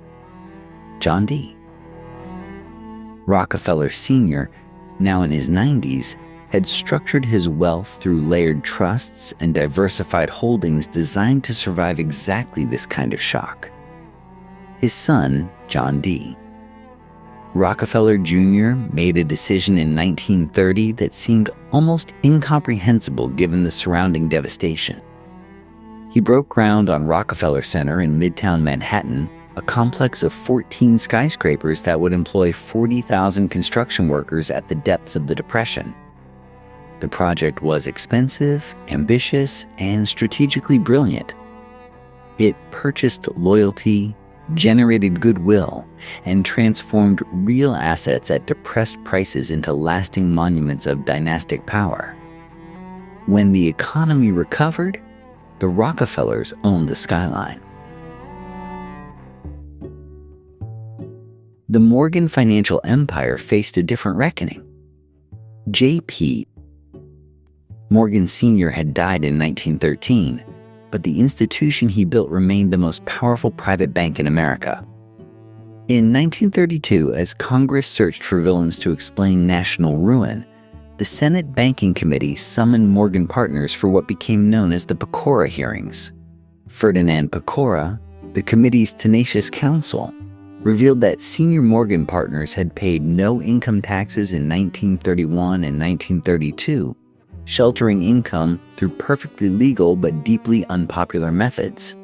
John D. Rockefeller Sr., now in his 90s, had structured his wealth through layered trusts and diversified holdings designed to survive exactly this kind of shock. His son, John D. Rockefeller Jr. made a decision in 1930 that seemed almost incomprehensible given the surrounding devastation. He broke ground on Rockefeller Center in Midtown Manhattan, a complex of 14 skyscrapers that would employ 40,000 construction workers at the depths of the Depression. The project was expensive, ambitious, and strategically brilliant. It purchased loyalty, generated goodwill, and transformed real assets at depressed prices into lasting monuments of dynastic power. When the economy recovered, the Rockefellers owned the skyline. The Morgan financial empire faced a different reckoning. J.P. Morgan Sr. had died in 1913, but the institution he built remained the most powerful private bank in America. In 1932, as Congress searched for villains to explain national ruin, the Senate Banking Committee summoned Morgan partners for what became known as the Pecora hearings. Ferdinand Pecora, the committee's tenacious counsel, revealed that senior Morgan partners had paid no income taxes in 1931 and 1932, sheltering income through perfectly legal but deeply unpopular methods.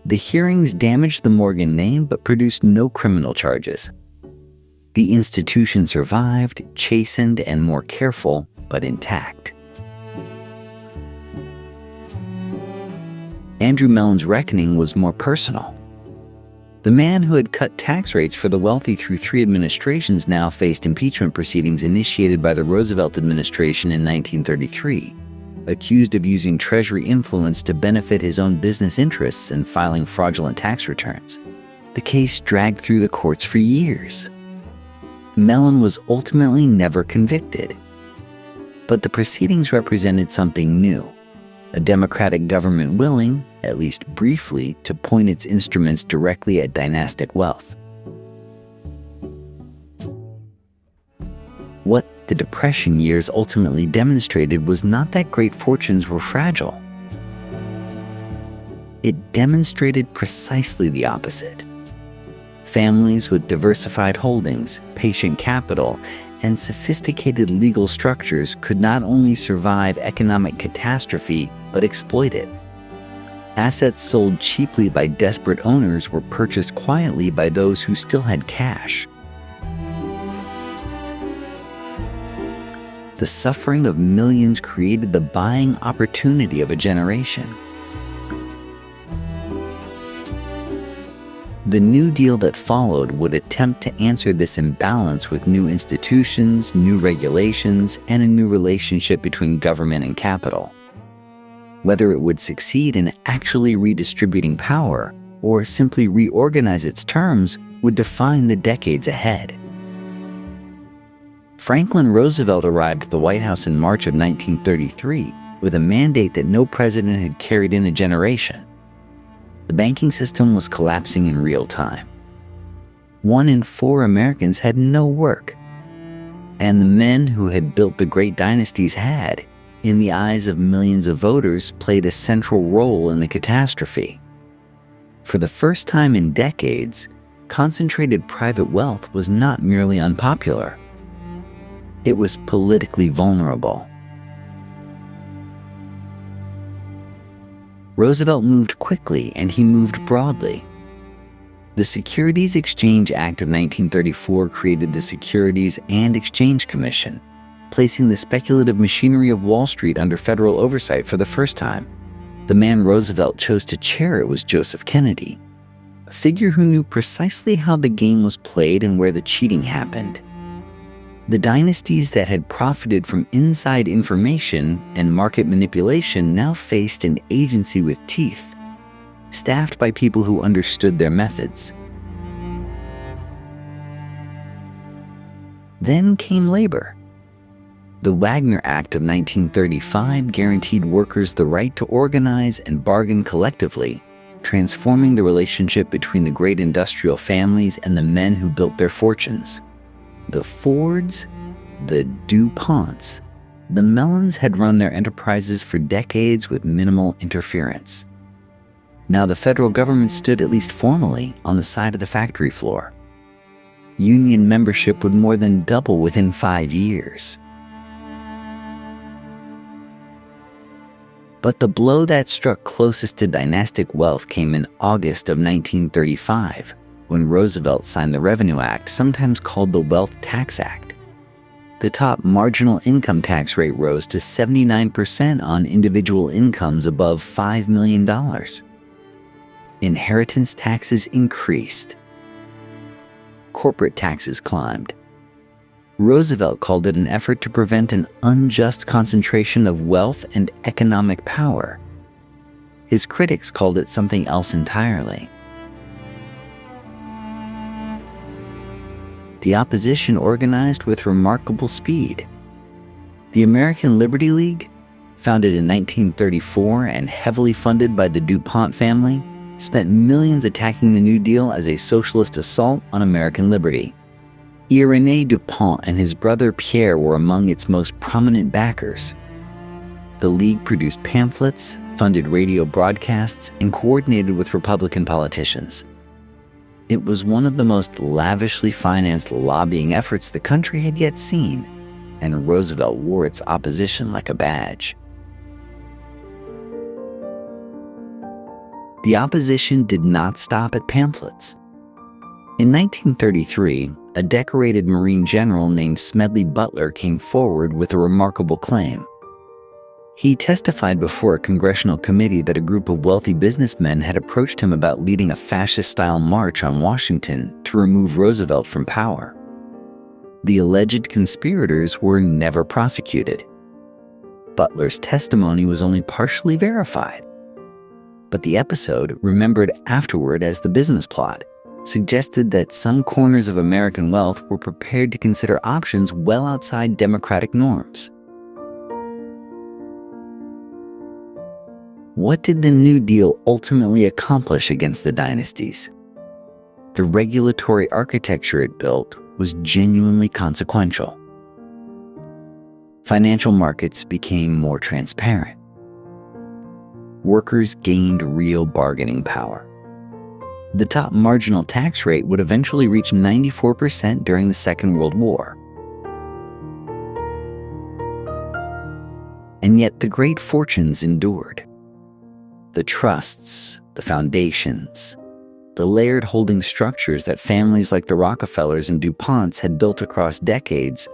The hearings damaged the Morgan name but produced no criminal charges. The institution survived, chastened and more careful, but intact. Andrew Mellon's reckoning was more personal. The man who had cut tax rates for the wealthy through 3 administrations now faced impeachment proceedings initiated by the Roosevelt administration in 1933, accused of using Treasury influence to benefit his own business interests and filing fraudulent tax returns. The case dragged through the courts for years. Mellon was ultimately never convicted. But the proceedings represented something new. A democratic government willing, at least briefly, to point its instruments directly at dynastic wealth. What the Depression years ultimately demonstrated was not that great fortunes were fragile. It demonstrated precisely the opposite. Families with diversified holdings, patient capital, and sophisticated legal structures could not only survive economic catastrophe, but exploit it. Assets sold cheaply by desperate owners were purchased quietly by those who still had cash. The suffering of millions created the buying opportunity of a generation. The New Deal that followed would attempt to answer this imbalance with new institutions, new regulations, and a new relationship between government and capital. Whether it would succeed in actually redistributing power or simply reorganize its terms would define the decades ahead. Franklin Roosevelt arrived at the White House in March of 1933 with a mandate that no president had carried in a generation. The banking system was collapsing in real time. 1 in 4 Americans had no work. And the men who had built the great dynasties had, in the eyes of millions of voters, played a central role in the catastrophe. For the first time in decades, concentrated private wealth was not merely unpopular. It was politically vulnerable. Roosevelt moved quickly, and he moved broadly. The Securities Exchange Act of 1934 created the Securities and Exchange Commission, placing the speculative machinery of Wall Street under federal oversight for the first time. The man Roosevelt chose to chair it was Joseph Kennedy, a figure who knew precisely how the game was played and where the cheating happened. The dynasties that had profited from inside information and market manipulation now faced an agency with teeth, staffed by people who understood their methods. Then came labor. The Wagner Act of 1935 guaranteed workers the right to organize and bargain collectively, transforming the relationship between the great industrial families and the men who built their fortunes. The Fords, the DuPonts, the Mellons had run their enterprises for decades with minimal interference. Now the federal government stood, at least formally, on the side of the factory floor. Union membership would more than double within 5 years. But the blow that struck closest to dynastic wealth came in August of 1935, when Roosevelt signed the Revenue Act, sometimes called the Wealth Tax Act. The top marginal income tax rate rose to 79% on individual incomes above $5 million. Inheritance taxes increased. Corporate taxes climbed. Roosevelt called it an effort to prevent an unjust concentration of wealth and economic power. His critics called it something else entirely. The opposition organized with remarkable speed. The American Liberty League, founded in 1934 and heavily funded by the DuPont family, spent millions attacking the New Deal as a socialist assault on American liberty. Irénée DuPont and his brother Pierre were among its most prominent backers. The League produced pamphlets, funded radio broadcasts, and coordinated with Republican politicians. It was one of the most lavishly financed lobbying efforts the country had yet seen, and Roosevelt wore its opposition like a badge. The opposition did not stop at pamphlets. In 1933, a decorated Marine general named Smedley Butler came forward with a remarkable claim. He testified before a congressional committee that a group of wealthy businessmen had approached him about leading a fascist-style march on Washington to remove Roosevelt from power. The alleged conspirators were never prosecuted. Butler's testimony was only partially verified. But the episode, remembered afterward as the business plot, suggested that some corners of American wealth were prepared to consider options well outside democratic norms. What did the New Deal ultimately accomplish against the dynasties? The regulatory architecture it built was genuinely consequential. Financial markets became more transparent. Workers gained real bargaining power. The top marginal tax rate would eventually reach 94% during the Second World War. And yet the great fortunes endured. The trusts, the foundations, the layered holding structures that families like the Rockefellers and DuPonts had built across decades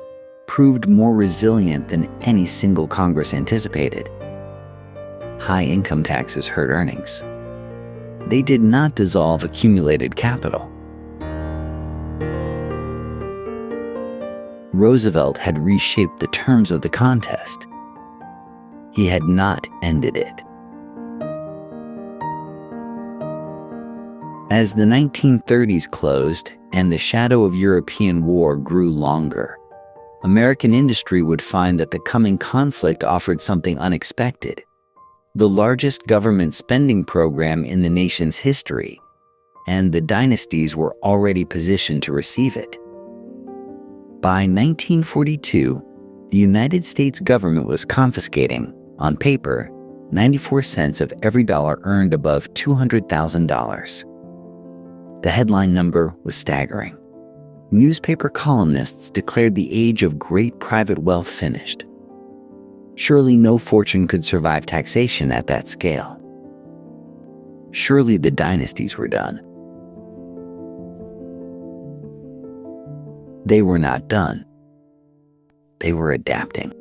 proved more resilient than any single Congress anticipated. High income taxes hurt earnings. They did not dissolve accumulated capital. Roosevelt had reshaped the terms of the contest. He had not ended it. As the 1930s closed and the shadow of European war grew longer, American industry would find that the coming conflict offered something unexpected: the largest government spending program in the nation's history, and the dynasties were already positioned to receive it. By 1942, the United States government was confiscating, on paper, 94 cents of every dollar earned above $200,000. The headline number was staggering. Newspaper columnists declared the age of great private wealth finished. Surely no fortune could survive taxation at that scale. surely the dynasties were done. They were not done. They were adapting.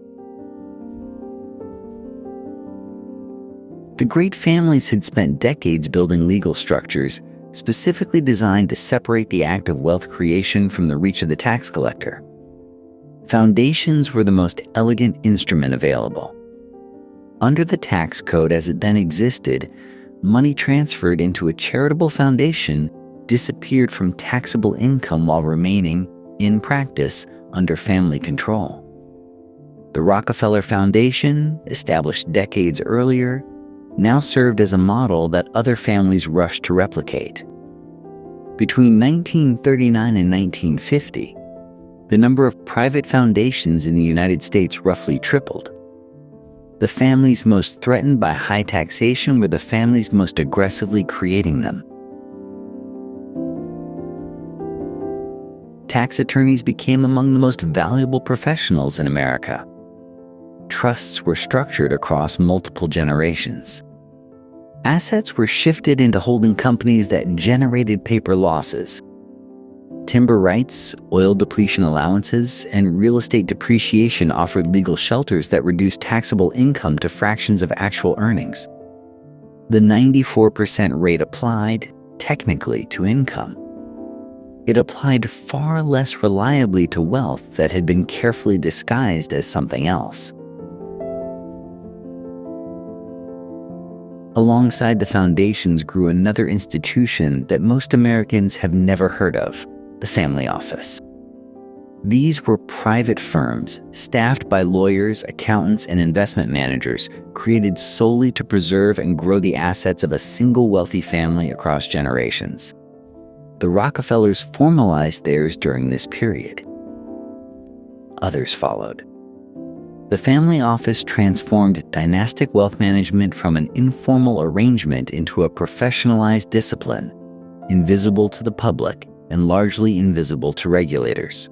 The great families had spent decades building legal structures specifically designed to separate the act of wealth creation from the reach of the tax collector. Foundations were the most elegant instrument available. Under the tax code as it then existed, money transferred into a charitable foundation disappeared from taxable income while remaining, in practice, under family control. The Rockefeller Foundation, established decades earlier, now served as a model that other families rushed to replicate. Between 1939 and 1950, the number of private foundations in the United States roughly tripled. The families most threatened by high taxation were the families most aggressively creating them. Tax attorneys became among the most valuable professionals in America. Trusts were structured across multiple generations. Assets were shifted into holding companies that generated paper losses. Timber rights, oil depletion allowances, and real estate depreciation offered legal shelters that reduced taxable income to fractions of actual earnings. The 94% rate applied, technically, to income. It applied far less reliably to wealth that had been carefully disguised as something else. Alongside the foundations grew another institution that most Americans have never heard of, the family office. These were private firms, staffed by lawyers, accountants, and investment managers, created solely to preserve and grow the assets of a single wealthy family across generations. The Rockefellers formalized theirs during this period. Others followed. The family office transformed dynastic wealth management from an informal arrangement into a professionalized discipline, invisible to the public and largely invisible to regulators.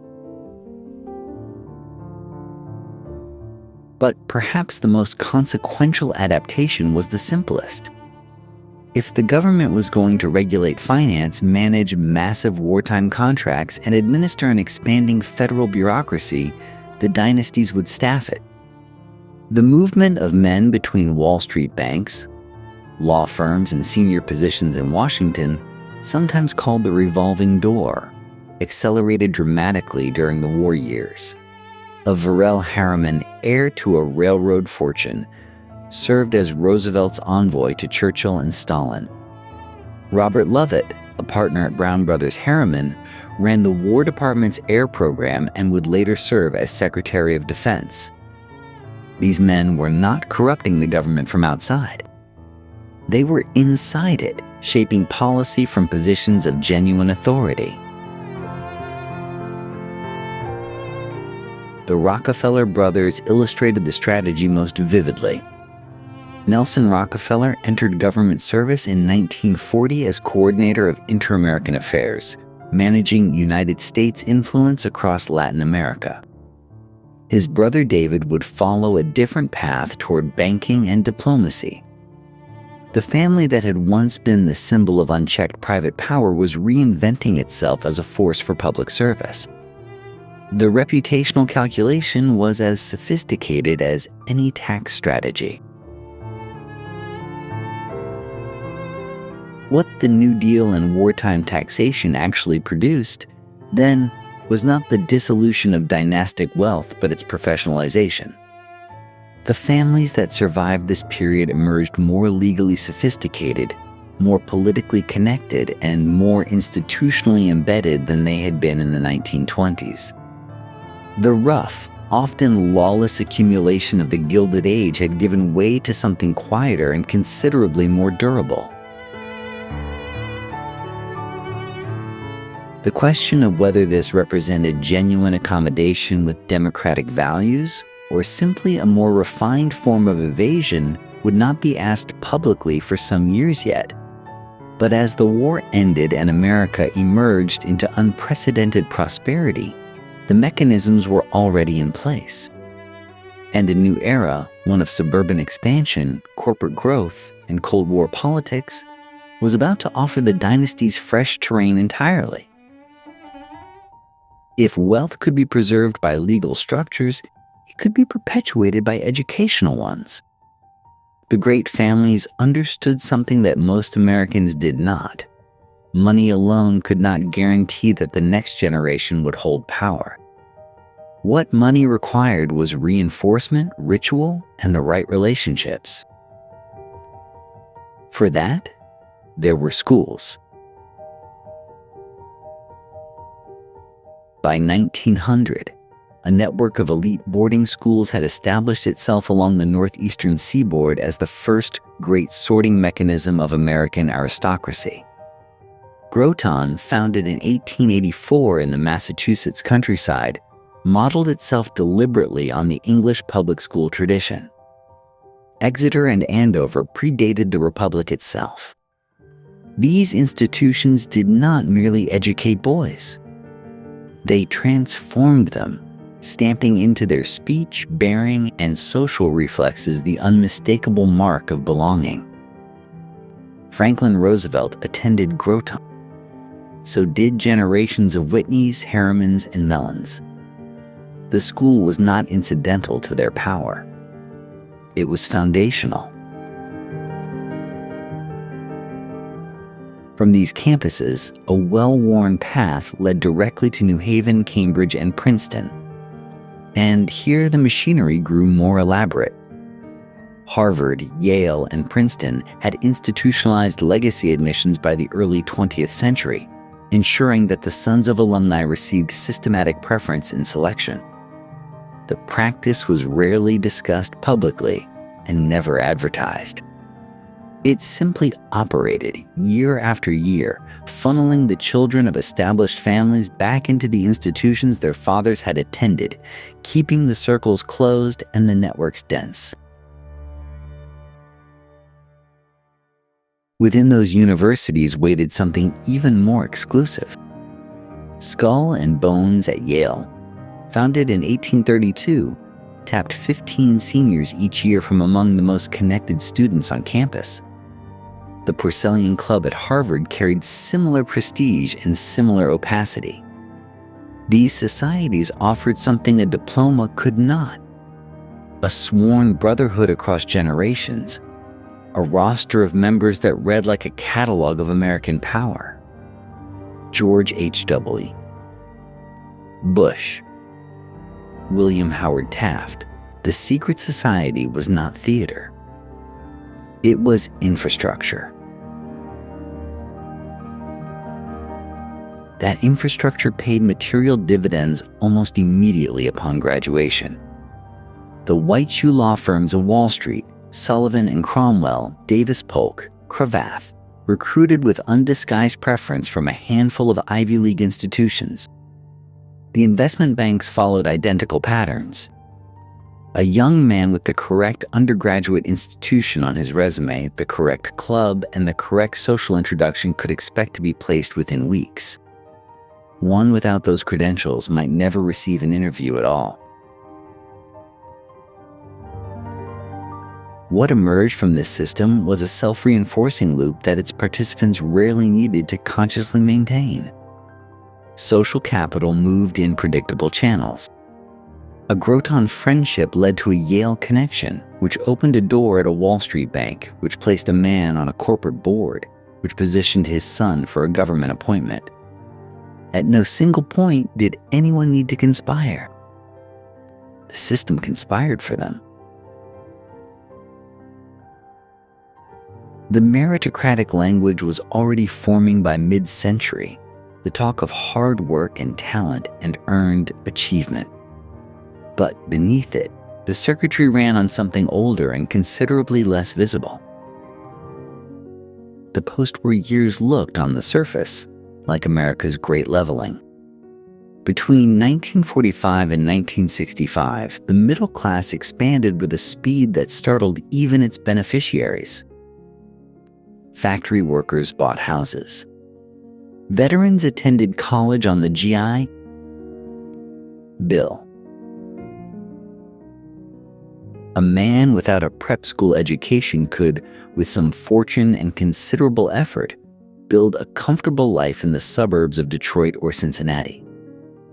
But perhaps the most consequential adaptation was the simplest. If the government was going to regulate finance, manage massive wartime contracts, and administer an expanding federal bureaucracy, the dynasties would staff it. The movement of men between Wall Street banks, law firms, and senior positions in Washington, sometimes called the revolving door, accelerated dramatically during the war years. Averell Harriman, heir to a railroad fortune, served as Roosevelt's envoy to Churchill and Stalin. Robert Lovett, a partner at Brown Brothers Harriman, ran the War Department's air program and would later serve as Secretary of Defense. These men were not corrupting the government from outside. They were inside it, shaping policy from positions of genuine authority. The Rockefeller brothers illustrated the strategy most vividly. Nelson Rockefeller entered government service in 1940 as coordinator of Inter-American Affairs, managing United States influence across Latin America. His brother David would follow a different path toward banking and diplomacy. The family that had once been the symbol of unchecked private power was reinventing itself as a force for public service. The reputational calculation was as sophisticated as any tax strategy. What the New Deal and wartime taxation actually produced, then, was not the dissolution of dynastic wealth, but its professionalization. The families that survived this period emerged more legally sophisticated, more politically connected, and more institutionally embedded than they had been in the 1920s. The rough, often lawless accumulation of the Gilded Age had given way to something quieter and considerably more durable. The question of whether this represented genuine accommodation with democratic values or simply a more refined form of evasion would not be asked publicly for some years yet. But as the war ended and America emerged into unprecedented prosperity, the mechanisms were already in place. And a new era, one of suburban expansion, corporate growth, and Cold War politics, was about to offer the dynasty's fresh terrain entirely. If wealth could be preserved by legal structures, it could be perpetuated by educational ones. The great families understood something that most Americans did not. Money alone could not guarantee that the next generation would hold power. What money required was reinforcement, ritual, and the right relationships. For that, there were schools. By 1900, a network of elite boarding schools had established itself along the northeastern seaboard as the first great sorting mechanism of American aristocracy. Groton, founded in 1884 in the Massachusetts countryside, modeled itself deliberately on the English public school tradition. Exeter and Andover predated the Republic itself. These institutions did not merely educate boys. They transformed them, stamping into their speech, bearing, and social reflexes the unmistakable mark of belonging. Franklin Roosevelt attended Groton. So did generations of Whitneys, Harrimans, and Mellons. The school was not incidental to their power. It was foundational. From these campuses, a well-worn path led directly to New Haven, Cambridge, and Princeton. And here the machinery grew more elaborate. Harvard, Yale, and Princeton had institutionalized legacy admissions by the early 20th century, ensuring that the sons of alumni received systematic preference in selection. The practice was rarely discussed publicly and never advertised. It simply operated year after year, funneling the children of established families back into the institutions their fathers had attended, keeping the circles closed and the networks dense. Within those universities waited something even more exclusive. Skull and Bones at Yale, founded in 1832, tapped 15 seniors each year from among the most connected students on campus. The Porcellian Club at Harvard carried similar prestige and similar opacity. These societies offered something a diploma could not: a sworn brotherhood across generations, a roster of members that read like a catalog of American power. George H.W. Bush, William Howard Taft. The secret society was not theater. It was infrastructure. That infrastructure paid material dividends almost immediately upon graduation. The white shoe law firms of Wall Street, Sullivan and Cromwell, Davis Polk, Cravath, recruited with undisguised preference from a handful of Ivy League institutions. The investment banks followed identical patterns. A young man with the correct undergraduate institution on his resume, the correct club, and the correct social introduction could expect to be placed within weeks. One without those credentials might never receive an interview at all. What emerged from this system was a self-reinforcing loop that its participants rarely needed to consciously maintain. Social capital moved in predictable channels. A Groton friendship led to a Yale connection, which opened a door at a Wall Street bank, which placed a man on a corporate board, which positioned his son for a government appointment. At no single point did anyone need to conspire. The system conspired for them. The meritocratic language was already forming by mid-century, the talk of hard work and talent and earned achievement. But beneath it, the circuitry ran on something older and considerably less visible. The post-war years looked, on the surface, like America's Great Leveling. Between 1945 and 1965, the middle class expanded with a speed that startled even its beneficiaries. Factory workers bought houses. Veterans attended college on the GI Bill. A man without a prep school education could, with some fortune and considerable effort, build a comfortable life in the suburbs of Detroit or Cincinnati.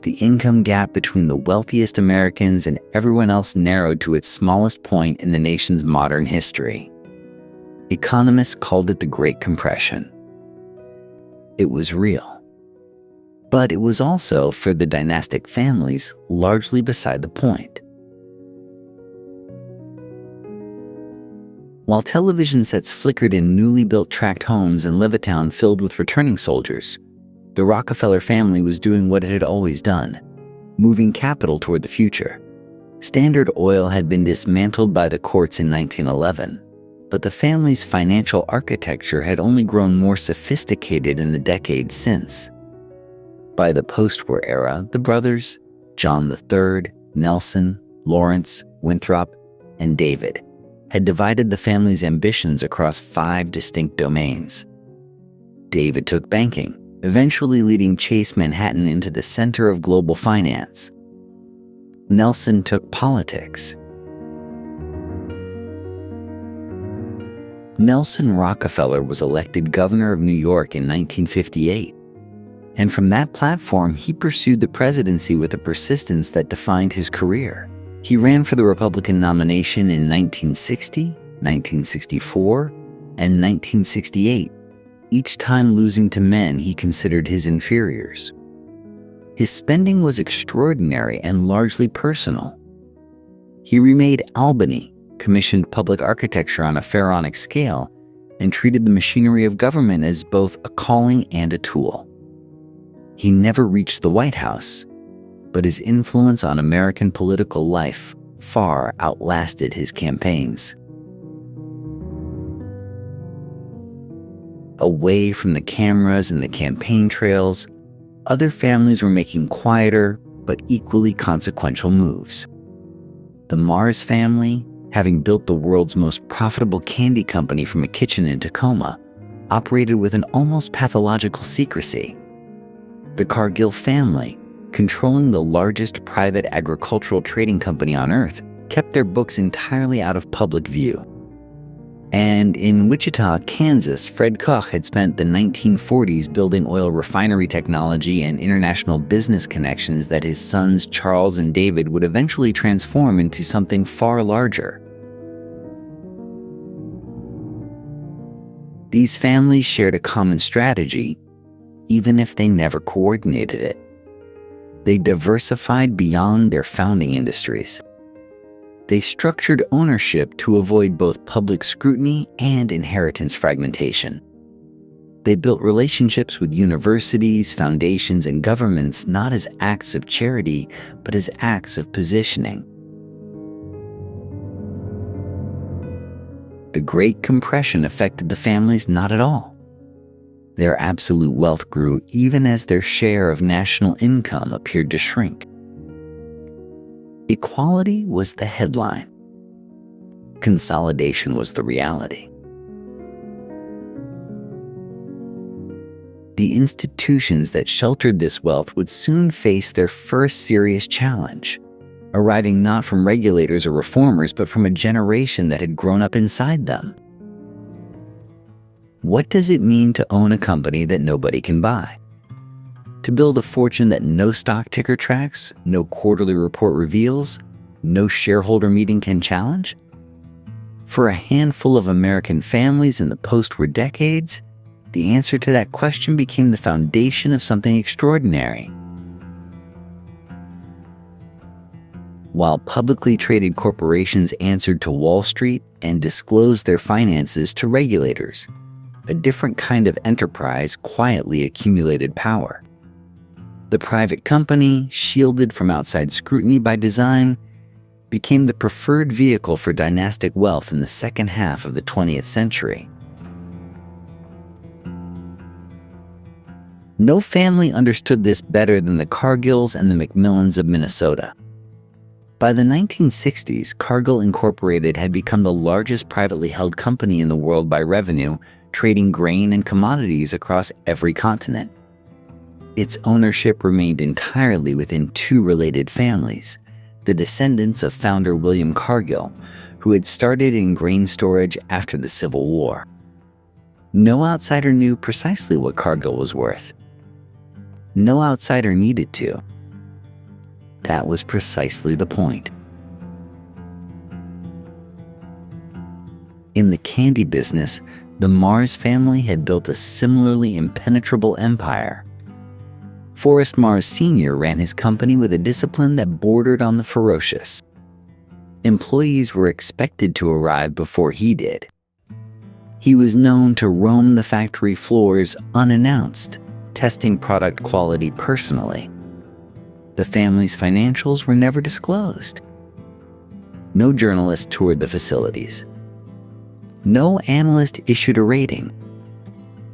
The income gap between the wealthiest Americans and everyone else narrowed to its smallest point in the nation's modern history. Economists called it the Great Compression. It was real. But it was also, for the dynastic families, largely beside the point. While television sets flickered in newly built tract homes in Levittown filled with returning soldiers, the Rockefeller family was doing what it had always done, moving capital toward the future. Standard Oil had been dismantled by the courts in 1911, but the family's financial architecture had only grown more sophisticated in the decades since. By the post-war era, the brothers, John III, Nelson, Lawrence, Winthrop, and David, had divided the family's ambitions across 5 distinct domains. David took banking, eventually leading Chase Manhattan into the center of global finance. Nelson took politics. Nelson Rockefeller was elected governor of New York in 1958, and from that platform he pursued the presidency with a persistence that defined his career. He ran for the Republican nomination in 1960, 1964, and 1968, each time losing to men he considered his inferiors. His spending was extraordinary and largely personal. He remade Albany, commissioned public architecture on a pharaonic scale, and treated the machinery of government as both a calling and a tool. He never reached the White House, but his influence on American political life far outlasted his campaigns. Away from the cameras and the campaign trails, other families were making quieter but equally consequential moves. The Mars family, having built the world's most profitable candy company from a kitchen in Tacoma, operated with an almost pathological secrecy. The Cargill family, controlling the largest private agricultural trading company on Earth, kept their books entirely out of public view. And in Wichita, Kansas, Fred Koch had spent the 1940s building oil refinery technology and international business connections that his sons Charles and David would eventually transform into something far larger. These families shared a common strategy, even if they never coordinated it. They diversified beyond their founding industries. They structured ownership to avoid both public scrutiny and inheritance fragmentation. They built relationships with universities, foundations, and governments not as acts of charity, but as acts of positioning. The Great Compression affected the families not at all. Their absolute wealth grew even as their share of national income appeared to shrink. Equality was the headline. Consolidation was the reality. The institutions that sheltered this wealth would soon face their first serious challenge, arriving not from regulators or reformers, but from a generation that had grown up inside them. What does it mean to own a company that nobody can buy? To build a fortune that no stock ticker tracks, no quarterly report reveals, no shareholder meeting can challenge? For a handful of American families in the post-war decades, the answer to that question became the foundation of something extraordinary. While publicly traded corporations answered to Wall Street and disclosed their finances to regulators, a different kind of enterprise quietly accumulated power. The private company, shielded from outside scrutiny by design, became the preferred vehicle for dynastic wealth in the second half of the 20th century. No family understood this better than the Cargills and the Macmillans of Minnesota. By the 1960s, Cargill Incorporated had become the largest privately held company in the world by revenue, trading grain and commodities across every continent. Its ownership remained entirely within two related families, the descendants of founder William Cargill, who had started in grain storage after the Civil War. No outsider knew precisely what Cargill was worth. No outsider needed to. That was precisely the point. In the candy business, the Mars family had built a similarly impenetrable empire. Forrest Mars Sr. ran his company with a discipline that bordered on the ferocious. Employees were expected to arrive before he did. He was known to roam the factory floors unannounced, testing product quality personally. The family's financials were never disclosed. No journalist toured the facilities. No analyst issued a rating.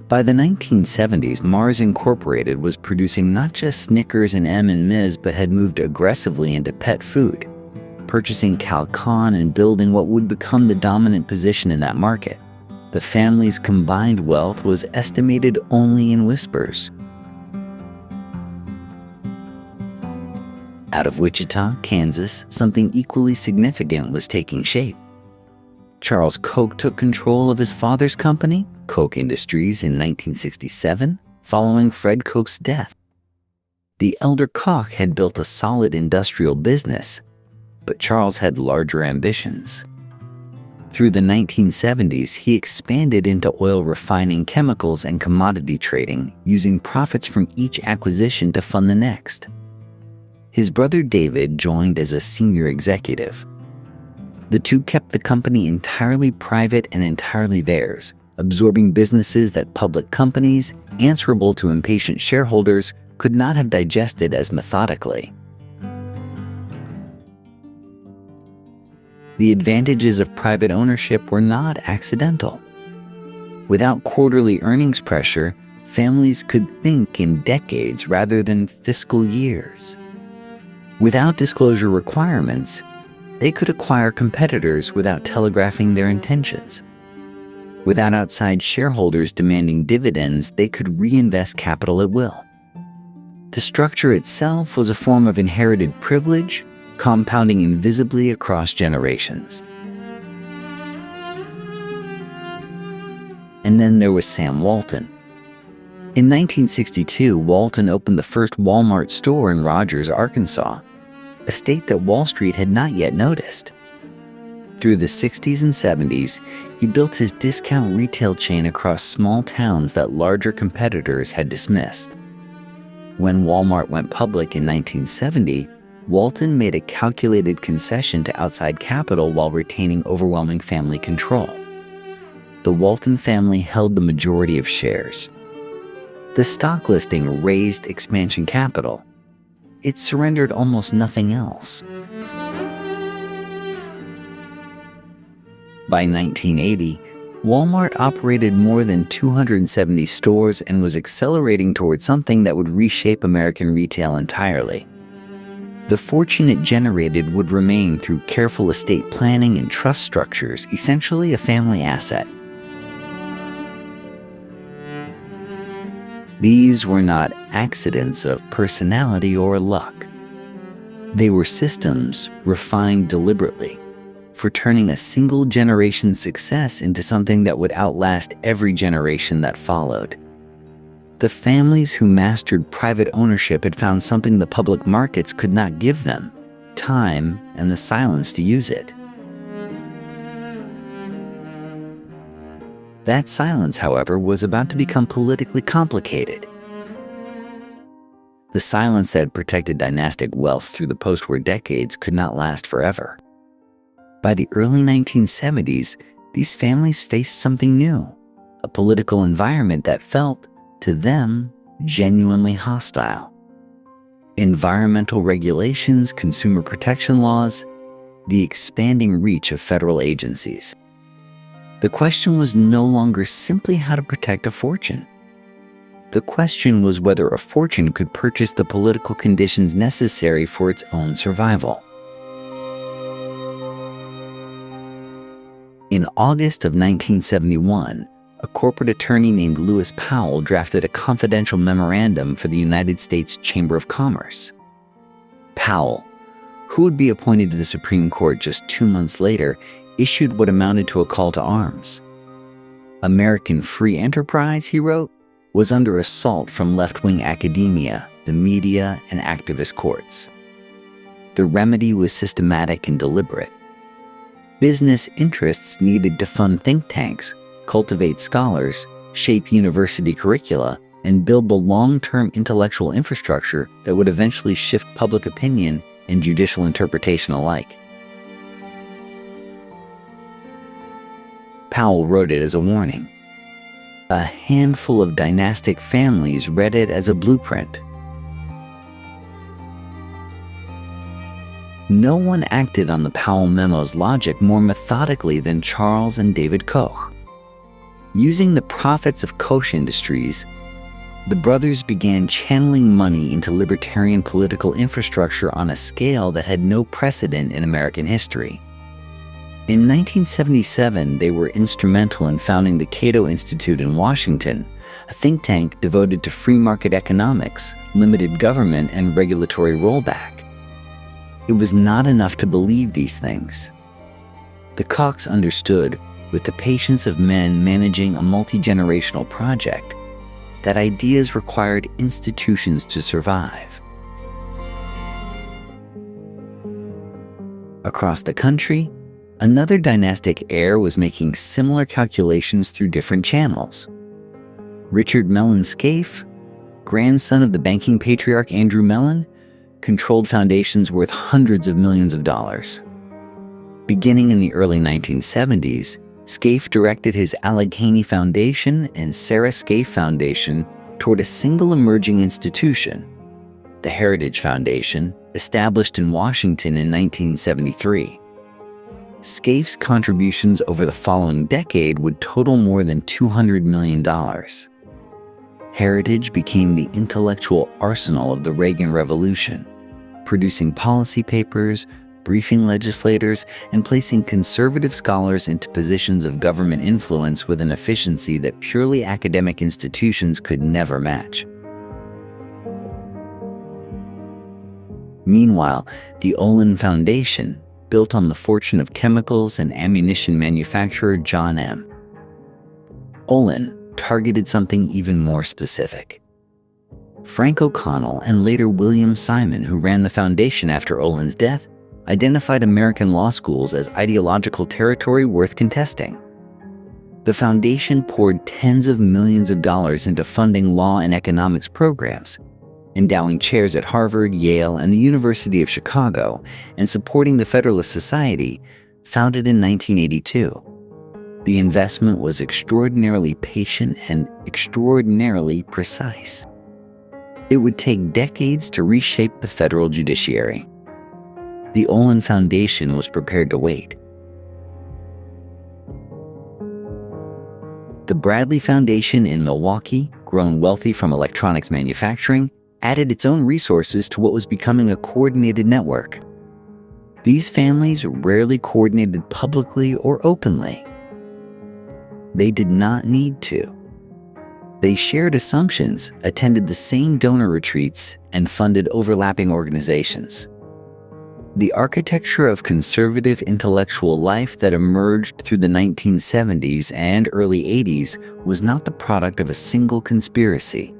By the 1970s, Mars Incorporated was producing not just Snickers and M&Ms, but had moved aggressively into pet food, purchasing Calcon and building what would become the dominant position in that market. The family's combined wealth was estimated only in whispers. Out of Wichita, Kansas, something equally significant was taking shape. Charles Koch took control of his father's company, Koch Industries, in 1967, following Fred Koch's death. The elder Koch had built a solid industrial business, but Charles had larger ambitions. Through the 1970s, he expanded into oil refining, chemicals, and commodity trading, using profits from each acquisition to fund the next. His brother David joined as a senior executive. The two kept the company entirely private and entirely theirs, absorbing businesses that public companies, answerable to impatient shareholders, could not have digested as methodically. The advantages of private ownership were not accidental. Without quarterly earnings pressure, families could think in decades rather than fiscal years. Without disclosure requirements, they could acquire competitors without telegraphing their intentions. Without outside shareholders demanding dividends, they could reinvest capital at will. The structure itself was a form of inherited privilege, compounding invisibly across generations. And then there was Sam Walton. In 1962, Walton opened the first Walmart store in Rogers, Arkansas, a state that Wall Street had not yet noticed. Through the 60s and 70s, he built his discount retail chain across small towns that larger competitors had dismissed. When Walmart went public in 1970, Walton made a calculated concession to outside capital while retaining overwhelming family control. The Walton family held the majority of shares. The stock listing raised expansion capital. It surrendered almost nothing else. By 1980, Walmart operated more than 270 stores and was accelerating towards something that would reshape American retail entirely. The fortune it generated would remain through careful estate planning and trust structures, essentially a family asset. These were not accidents of personality or luck. They were systems refined deliberately for turning a single generation's success into something that would outlast every generation that followed. The families who mastered private ownership had found something the public markets could not give them: time and the silence to use it. That silence, however, was about to become politically complicated. The silence that had protected dynastic wealth through the post-war decades could not last forever. By the early 1970s, these families faced something new, a political environment that felt, to them, genuinely hostile. Environmental regulations, consumer protection laws, the expanding reach of federal agencies. The question was no longer simply how to protect a fortune. The question was whether a fortune could purchase the political conditions necessary for its own survival. In August of 1971, a corporate attorney named Lewis Powell drafted a confidential memorandum for the United States Chamber of Commerce. Powell, who would be appointed to the Supreme Court just 2 months later, issued what amounted to a call to arms. American free enterprise, he wrote, was under assault from left-wing academia, the media, and activist courts. The remedy was systematic and deliberate. Business interests needed to fund think tanks, cultivate scholars, shape university curricula, and build the long-term intellectual infrastructure that would eventually shift public opinion and judicial interpretation alike. Powell wrote it as a warning. A handful of dynastic families read it as a blueprint. No one acted on the Powell memo's logic more methodically than Charles and David Koch. Using the profits of Koch Industries, the brothers began channeling money into libertarian political infrastructure on a scale that had no precedent in American history. In 1977, they were instrumental in founding the Cato Institute in Washington, a think tank devoted to free market economics, limited government, and regulatory rollback. It was not enough to believe these things. The Kochs understood, with the patience of men managing a multi-generational project, that ideas required institutions to survive. Across the country, another dynastic heir was making similar calculations through different channels. Richard Mellon Scaife, grandson of the banking patriarch Andrew Mellon, controlled foundations worth hundreds of millions of dollars. Beginning in the early 1970s, Scaife directed his Allegheny Foundation and Sarah Scaife Foundation toward a single emerging institution, the Heritage Foundation, established in Washington in 1973. Scaife's contributions over the following decade would total more than $200 million. Heritage became the intellectual arsenal of the Reagan Revolution, producing policy papers, briefing legislators, and placing conservative scholars into positions of government influence with an efficiency that purely academic institutions could never match. Meanwhile, the Olin Foundation, built on the fortune of chemicals and ammunition manufacturer John M. Olin, targeted something even more specific. Frank O'Connell and later William Simon, who ran the foundation after Olin's death, identified American law schools as ideological territory worth contesting. The foundation poured tens of millions of dollars into funding law and economics programs, endowing chairs at Harvard, Yale, and the University of Chicago, and supporting the Federalist Society, founded in 1982. The investment was extraordinarily patient and extraordinarily precise. It would take decades to reshape the federal judiciary. The Olin Foundation was prepared to wait. The Bradley Foundation in Milwaukee, grown wealthy from electronics manufacturing, added its own resources to what was becoming a coordinated network. These families rarely coordinated publicly or openly. They did not need to. They shared assumptions, attended the same donor retreats, and funded overlapping organizations. The architecture of conservative intellectual life that emerged through the 1970s and early 80s was not the product of a single conspiracy.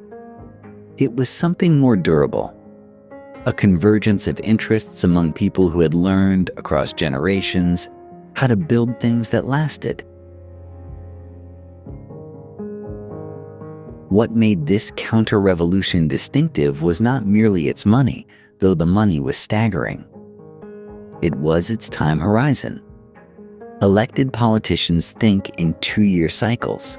It was something more durable, a convergence of interests among people who had learned across generations how to build things that lasted. What made this counter-revolution distinctive was not merely its money, though the money was staggering. It was its time horizon. Elected politicians think in 2-year cycles.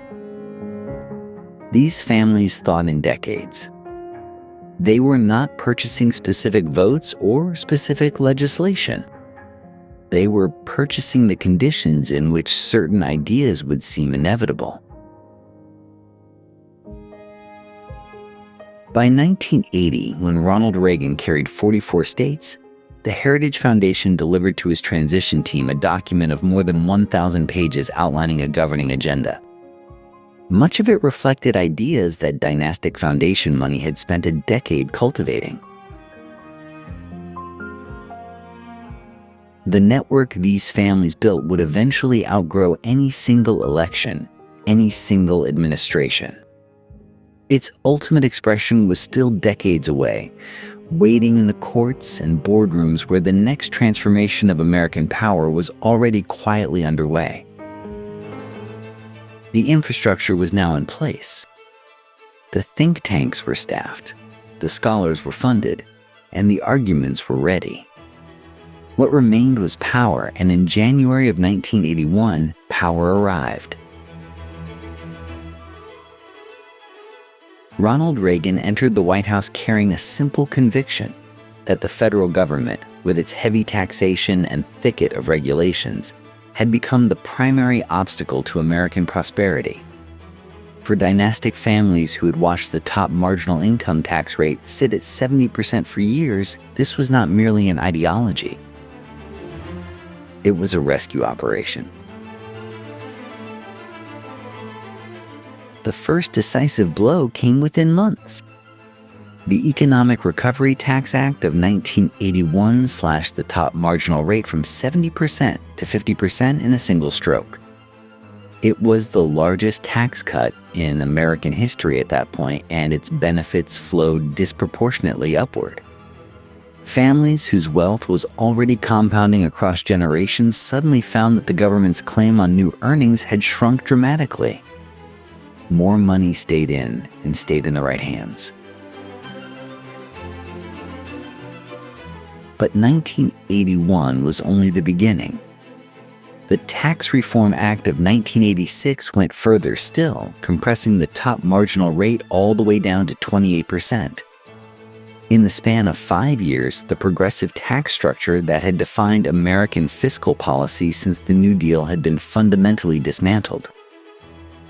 These families thought in decades. They were not purchasing specific votes or specific legislation. They were purchasing the conditions in which certain ideas would seem inevitable. By 1980, when Ronald Reagan carried 44 states, the Heritage Foundation delivered to his transition team a document of more than 1,000 pages outlining a governing agenda. Much of it reflected ideas that dynastic foundation money had spent a decade cultivating. The network these families built would eventually outgrow any single election, any single administration. Its ultimate expression was still decades away, waiting in the courts and boardrooms where the next transformation of American power was already quietly underway. The infrastructure was now in place. The think tanks were staffed, the scholars were funded, and the arguments were ready. What remained was power, and in January of 1981, power arrived. Ronald Reagan entered the White House carrying a simple conviction that the federal government, with its heavy taxation and thicket of regulations, had become the primary obstacle to American prosperity. For dynastic families who had watched the top marginal income tax rate sit at 70% for years, this was not merely an ideology. It was a rescue operation. The first decisive blow came within months. The Economic Recovery Tax Act of 1981 slashed the top marginal rate from 70% to 50% in a single stroke. It was the largest tax cut in American history at that point, and its benefits flowed disproportionately upward. Families whose wealth was already compounding across generations suddenly found that the government's claim on new earnings had shrunk dramatically. More money stayed in the right hands. But 1981 was only the beginning. The Tax Reform Act of 1986 went further still, compressing the top marginal rate all the way down to 28%. In the span of 5 years, the progressive tax structure that had defined American fiscal policy since the New Deal had been fundamentally dismantled.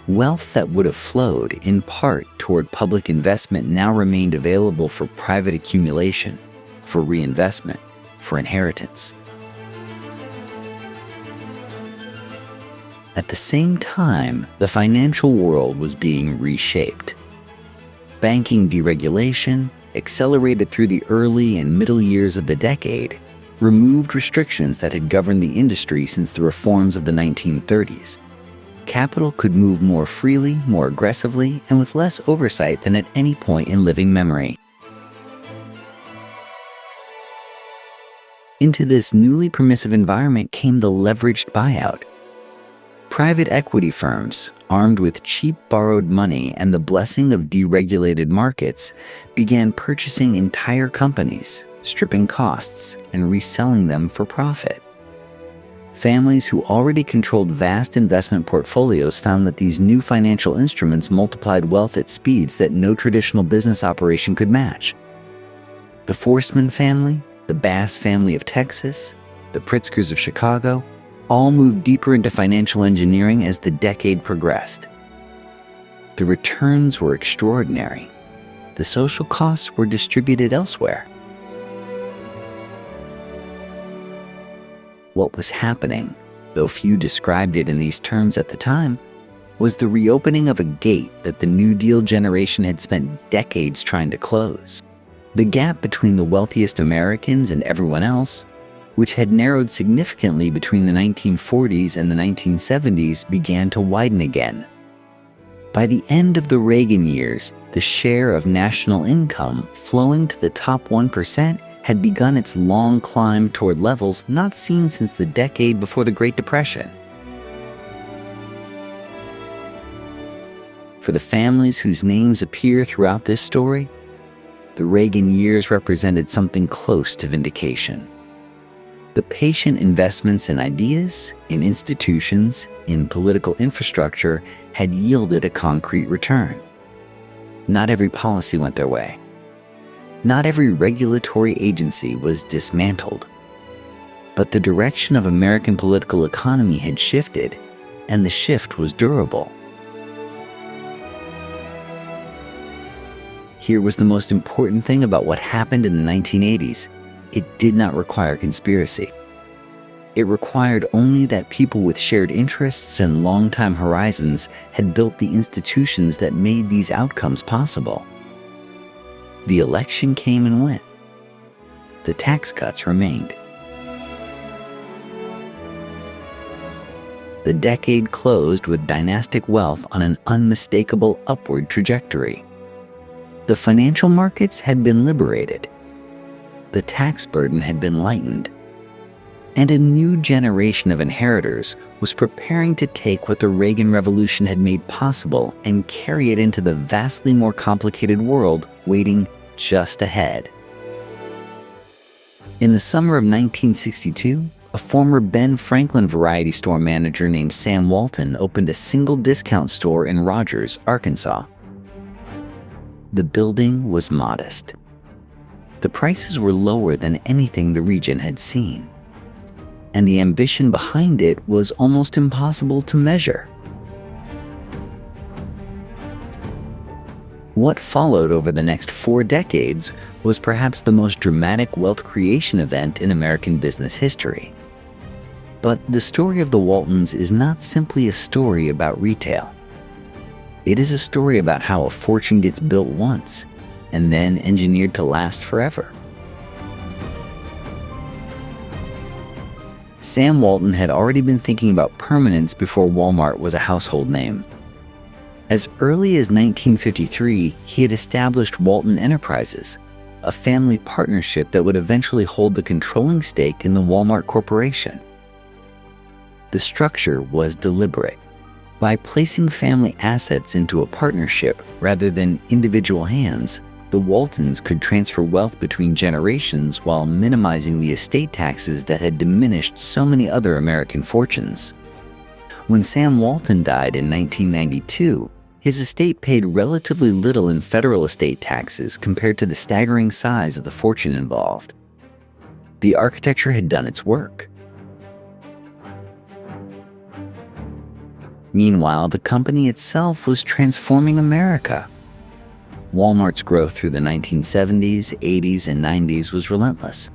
Wealth that would have flowed, in part, toward public investment now remained available for private accumulation, for reinvestment, for inheritance. At the same time, the financial world was being reshaped. Banking deregulation, accelerated through the early and middle years of the decade, removed restrictions that had governed the industry since the reforms of the 1930s. Capital could move more freely, more aggressively, and with less oversight than at any point in living memory. Into this newly permissive environment came the leveraged buyout. Private equity firms, armed with cheap borrowed money and the blessing of deregulated markets, began purchasing entire companies, stripping costs, and reselling them for profit. Families who already controlled vast investment portfolios found that these new financial instruments multiplied wealth at speeds that no traditional business operation could match. The Forstmann family, the Bass family of Texas, the Pritzkers of Chicago, all moved deeper into financial engineering as the decade progressed. The returns were extraordinary. The social costs were distributed elsewhere. What was happening, though few described it in these terms at the time, was the reopening of a gate that the New Deal generation had spent decades trying to close. The gap between the wealthiest Americans and everyone else, which had narrowed significantly between the 1940s and the 1970s, began to widen again. By the end of the Reagan years, the share of national income flowing to the top 1% had begun its long climb toward levels not seen since the decade before the Great Depression. For the families whose names appear throughout this story, the Reagan years represented something close to vindication. The patient investments in ideas, in institutions, in political infrastructure had yielded a concrete return. Not every policy went their way. Not every regulatory agency was dismantled. But the direction of American political economy had shifted, and the shift was durable. Here was the most important thing about what happened in the 1980s. It did not require conspiracy. It required only that people with shared interests and long-time horizons had built the institutions that made these outcomes possible. The election came and went. The tax cuts remained. The decade closed with dynastic wealth on an unmistakable upward trajectory. The financial markets had been liberated. The tax burden had been lightened. And a new generation of inheritors was preparing to take what the Reagan Revolution had made possible and carry it into the vastly more complicated world waiting just ahead. In the summer of 1962, a former Ben Franklin variety store manager named Sam Walton opened a single discount store in Rogers, Arkansas. The building was modest. The prices were lower than anything the region had seen. And the ambition behind it was almost impossible to measure. What followed over the next 4 decades was perhaps the most dramatic wealth creation event in American business history. But the story of the Waltons is not simply a story about retail. It is a story about how a fortune gets built once and then engineered to last forever. Sam Walton had already been thinking about permanence before Walmart was a household name. As early as 1953, he had established Walton Enterprises, a family partnership that would eventually hold the controlling stake in the Walmart Corporation. The structure was deliberate. By placing family assets into a partnership rather than individual hands, the Waltons could transfer wealth between generations while minimizing the estate taxes that had diminished so many other American fortunes. When Sam Walton died in 1992, his estate paid relatively little in federal estate taxes compared to the staggering size of the fortune involved. The architecture had done its work. Meanwhile, the company itself was transforming America. Walmart's growth through the 1970s, 80s, and 90s was relentless.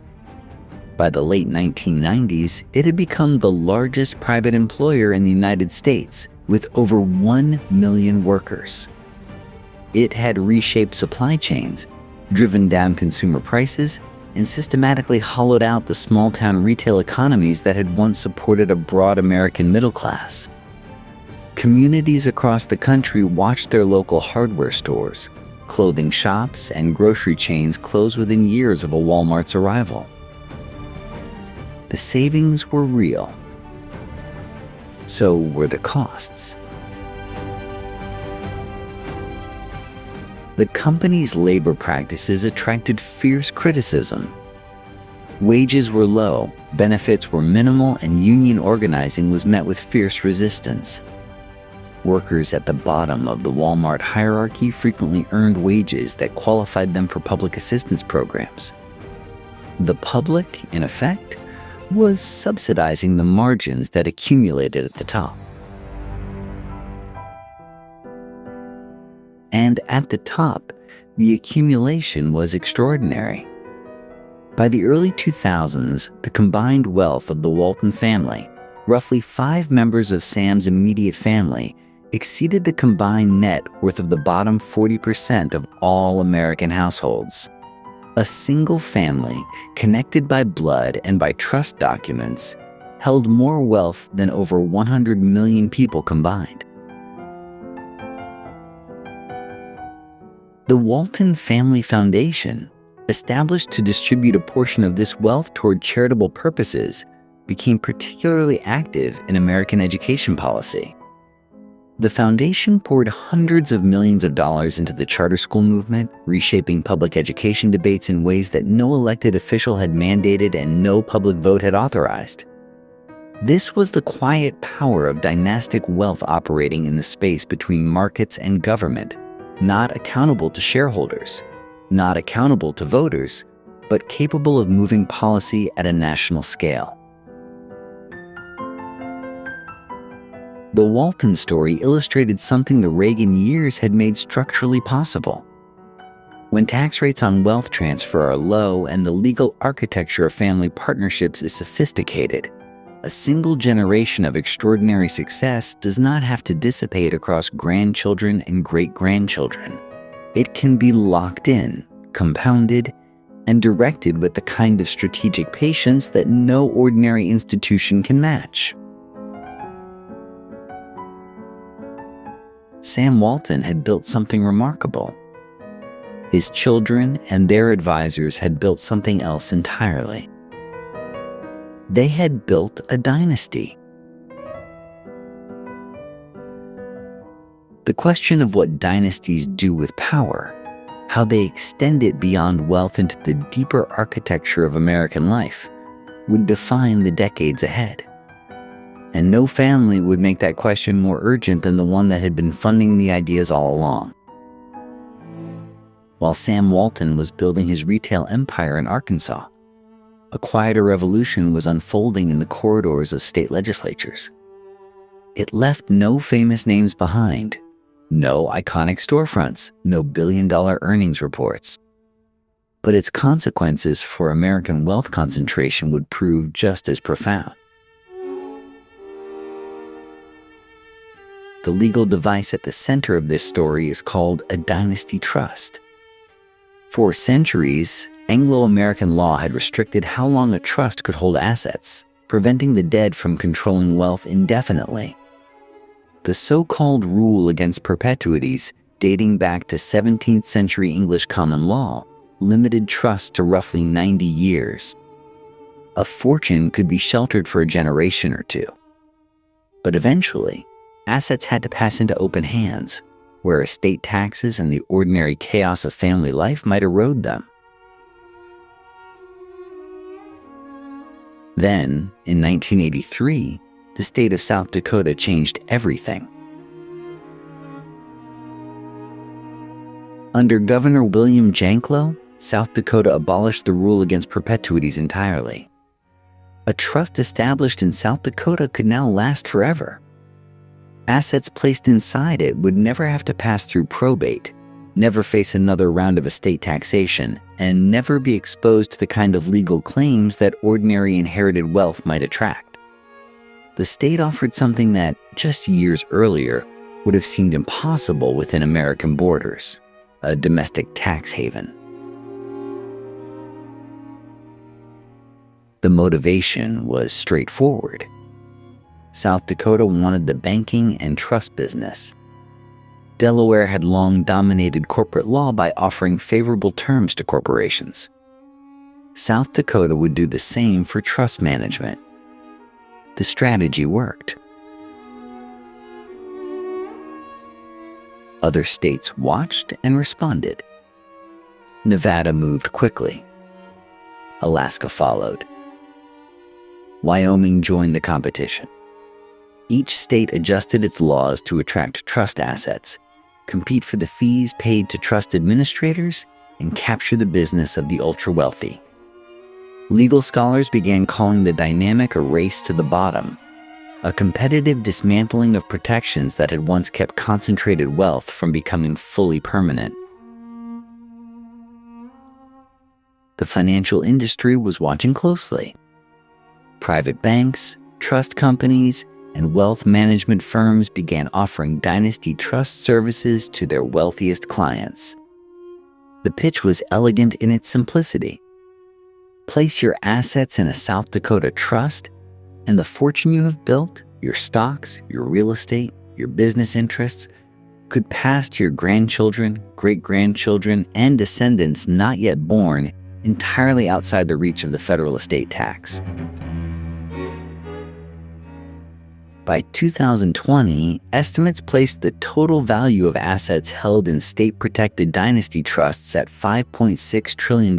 By the late 1990s, it had become the largest private employer in the United States, with over 1 million workers. It had reshaped supply chains, driven down consumer prices, and systematically hollowed out the small-town retail economies that had once supported a broad American middle class. Communities across the country watched their local hardware stores, clothing shops, and grocery chains close within years of a Walmart's arrival. The savings were real. So were the costs. The company's labor practices attracted fierce criticism. Wages were low, benefits were minimal, and union organizing was met with fierce resistance. Workers at the bottom of the Walmart hierarchy frequently earned wages that qualified them for public assistance programs. The public, in effect, was subsidizing the margins that accumulated at the top. And at the top, the accumulation was extraordinary. By the early 2000s, the combined wealth of the Walton family, roughly 5 members of Sam's immediate family, exceeded the combined net worth of the bottom 40% of all American households. A single family, connected by blood and by trust documents, held more wealth than over 100 million people combined. The Walton Family Foundation, established to distribute a portion of this wealth toward charitable purposes, became particularly active in American education policy. The foundation poured hundreds of millions of dollars into the charter school movement, reshaping public education debates in ways that no elected official had mandated and no public vote had authorized. This was the quiet power of dynastic wealth operating in the space between markets and government, not accountable to shareholders, not accountable to voters, but capable of moving policy at a national scale. The Walton story illustrated something the Reagan years had made structurally possible. When tax rates on wealth transfer are low and the legal architecture of family partnerships is sophisticated, a single generation of extraordinary success does not have to dissipate across grandchildren and great-grandchildren. It can be locked in, compounded, and directed with the kind of strategic patience that no ordinary institution can match. Sam Walton had built something remarkable. His children and their advisors had built something else entirely. They had built a dynasty. The question of what dynasties do with power, how they extend it beyond wealth into the deeper architecture of American life, would define the decades ahead. And no family would make that question more urgent than the one that had been funding the ideas all along. While Sam Walton was building his retail empire in Arkansas, a quieter revolution was unfolding in the corridors of state legislatures. It left no famous names behind, no iconic storefronts, no billion-dollar earnings reports. But its consequences for American wealth concentration would prove just as profound. The legal device at the center of this story is called a dynasty trust. For centuries, Anglo-American law had restricted how long a trust could hold assets, preventing the dead from controlling wealth indefinitely. The so-called rule against perpetuities, dating back to 17th century English common law, limited trust to roughly 90 years. A fortune could be sheltered for a generation or two. But eventually, assets had to pass into open hands, where estate taxes and the ordinary chaos of family life might erode them. Then, in 1983, the state of South Dakota changed everything. Under Governor William Janklow, South Dakota abolished the rule against perpetuities entirely. A trust established in South Dakota could now last forever. Assets placed inside it would never have to pass through probate, never face another round of estate taxation, and never be exposed to the kind of legal claims that ordinary inherited wealth might attract. The state offered something that, just years earlier, would have seemed impossible within American borders: a domestic tax haven. The motivation was straightforward. South Dakota wanted the banking and trust business. Delaware had long dominated corporate law by offering favorable terms to corporations. South Dakota would do the same for trust management. The strategy worked. Other states watched and responded. Nevada moved quickly. Alaska followed. Wyoming joined the competition. Each state adjusted its laws to attract trust assets, compete for the fees paid to trust administrators, and capture the business of the ultra-wealthy. Legal scholars began calling the dynamic a race to the bottom, a competitive dismantling of protections that had once kept concentrated wealth from becoming fully permanent. The financial industry was watching closely. Private banks, trust companies, and wealth management firms began offering dynasty trust services to their wealthiest clients. The pitch was elegant in its simplicity. Place your assets in a South Dakota trust, and the fortune you have built, your stocks, your real estate, your business interests, could pass to your grandchildren, great-grandchildren, and descendants not yet born, entirely outside the reach of the federal estate tax. By 2020, estimates placed the total value of assets held in state-protected dynasty trusts at $5.6 trillion.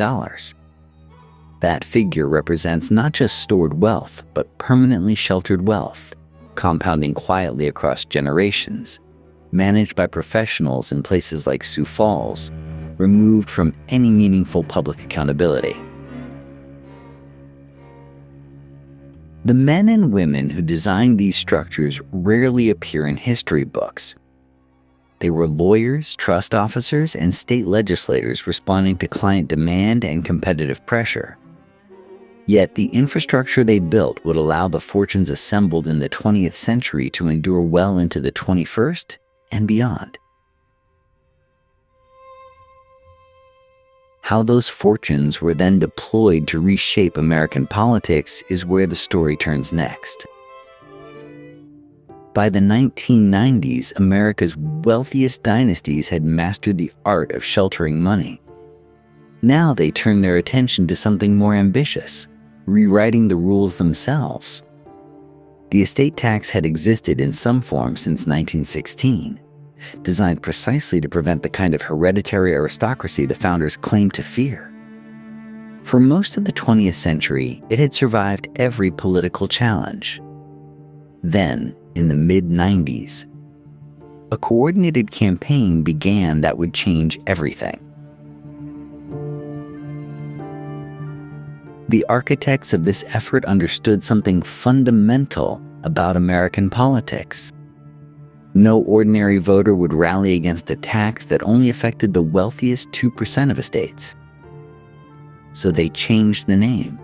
That figure represents not just stored wealth, but permanently sheltered wealth, compounding quietly across generations, managed by professionals in places like Sioux Falls, removed from any meaningful public accountability. The men and women who designed these structures rarely appear in history books. They were lawyers, trust officers, and state legislators responding to client demand and competitive pressure. Yet the infrastructure they built would allow the fortunes assembled in the 20th century to endure well into the 21st and beyond. How those fortunes were then deployed to reshape American politics is where the story turns next. By the 1990s, America's wealthiest dynasties had mastered the art of sheltering money. Now they turned their attention to something more ambitious, rewriting the rules themselves. The estate tax had existed in some form since 1916, designed precisely to prevent the kind of hereditary aristocracy the founders claimed to fear. For most of the 20th century, it had survived every political challenge. Then, in the mid-90s, a coordinated campaign began that would change everything. The architects of this effort understood something fundamental about American politics. No ordinary voter would rally against a tax that only affected the wealthiest 2% of estates. So they changed the name.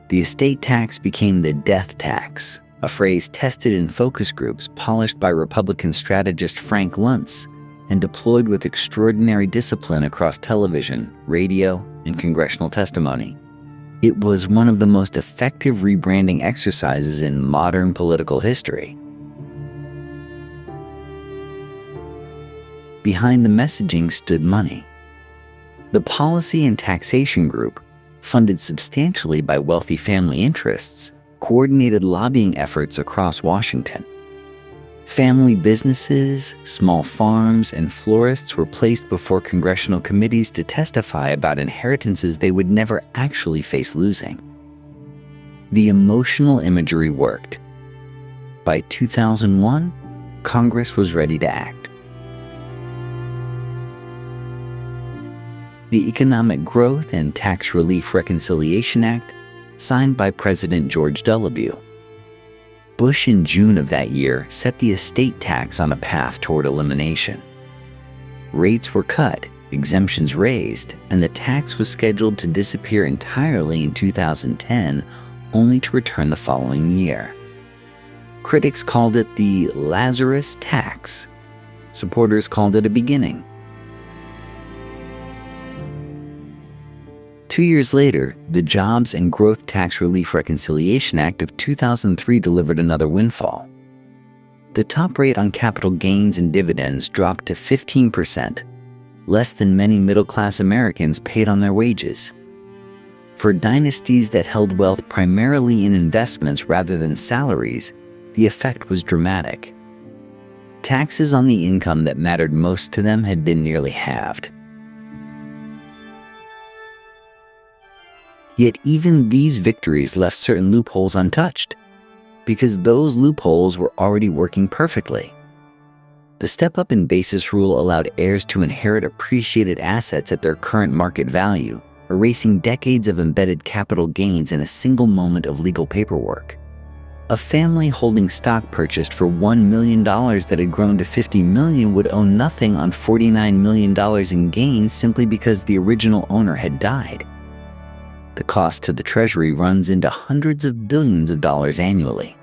The estate tax became the death tax, a phrase tested in focus groups polished by Republican strategist Frank Luntz and deployed with extraordinary discipline across television, radio, and congressional testimony. It was one of the most effective rebranding exercises in modern political history. Behind the messaging stood money. The Policy and Taxation Group, funded substantially by wealthy family interests, coordinated lobbying efforts across Washington. Family businesses, small farms, and florists were placed before congressional committees to testify about inheritances they would never actually face losing. The emotional imagery worked. By 2001, Congress was ready to act. The Economic Growth and Tax Relief Reconciliation Act, signed by President George W. Bush in June of that year set the estate tax on a path toward elimination. Rates were cut, exemptions raised, and the tax was scheduled to disappear entirely in 2010, only to return the following year. Critics called it the Lazarus tax. Supporters called it a beginning. 2 years later, the Jobs and Growth Tax Relief Reconciliation Act of 2003 delivered another windfall. The top rate on capital gains and dividends dropped to 15%, less than many middle-class Americans paid on their wages. For dynasties that held wealth primarily in investments rather than salaries, the effect was dramatic. Taxes on the income that mattered most to them had been nearly halved. Yet even these victories left certain loopholes untouched, because those loopholes were already working perfectly. The step-up in basis rule allowed heirs to inherit appreciated assets at their current market value, erasing decades of embedded capital gains in a single moment of legal paperwork. A family holding stock purchased for $1 million that had grown to $50 million would owe nothing on $49 million in gains simply because the original owner had died. The cost to the Treasury runs into hundreds of billions of dollars annually.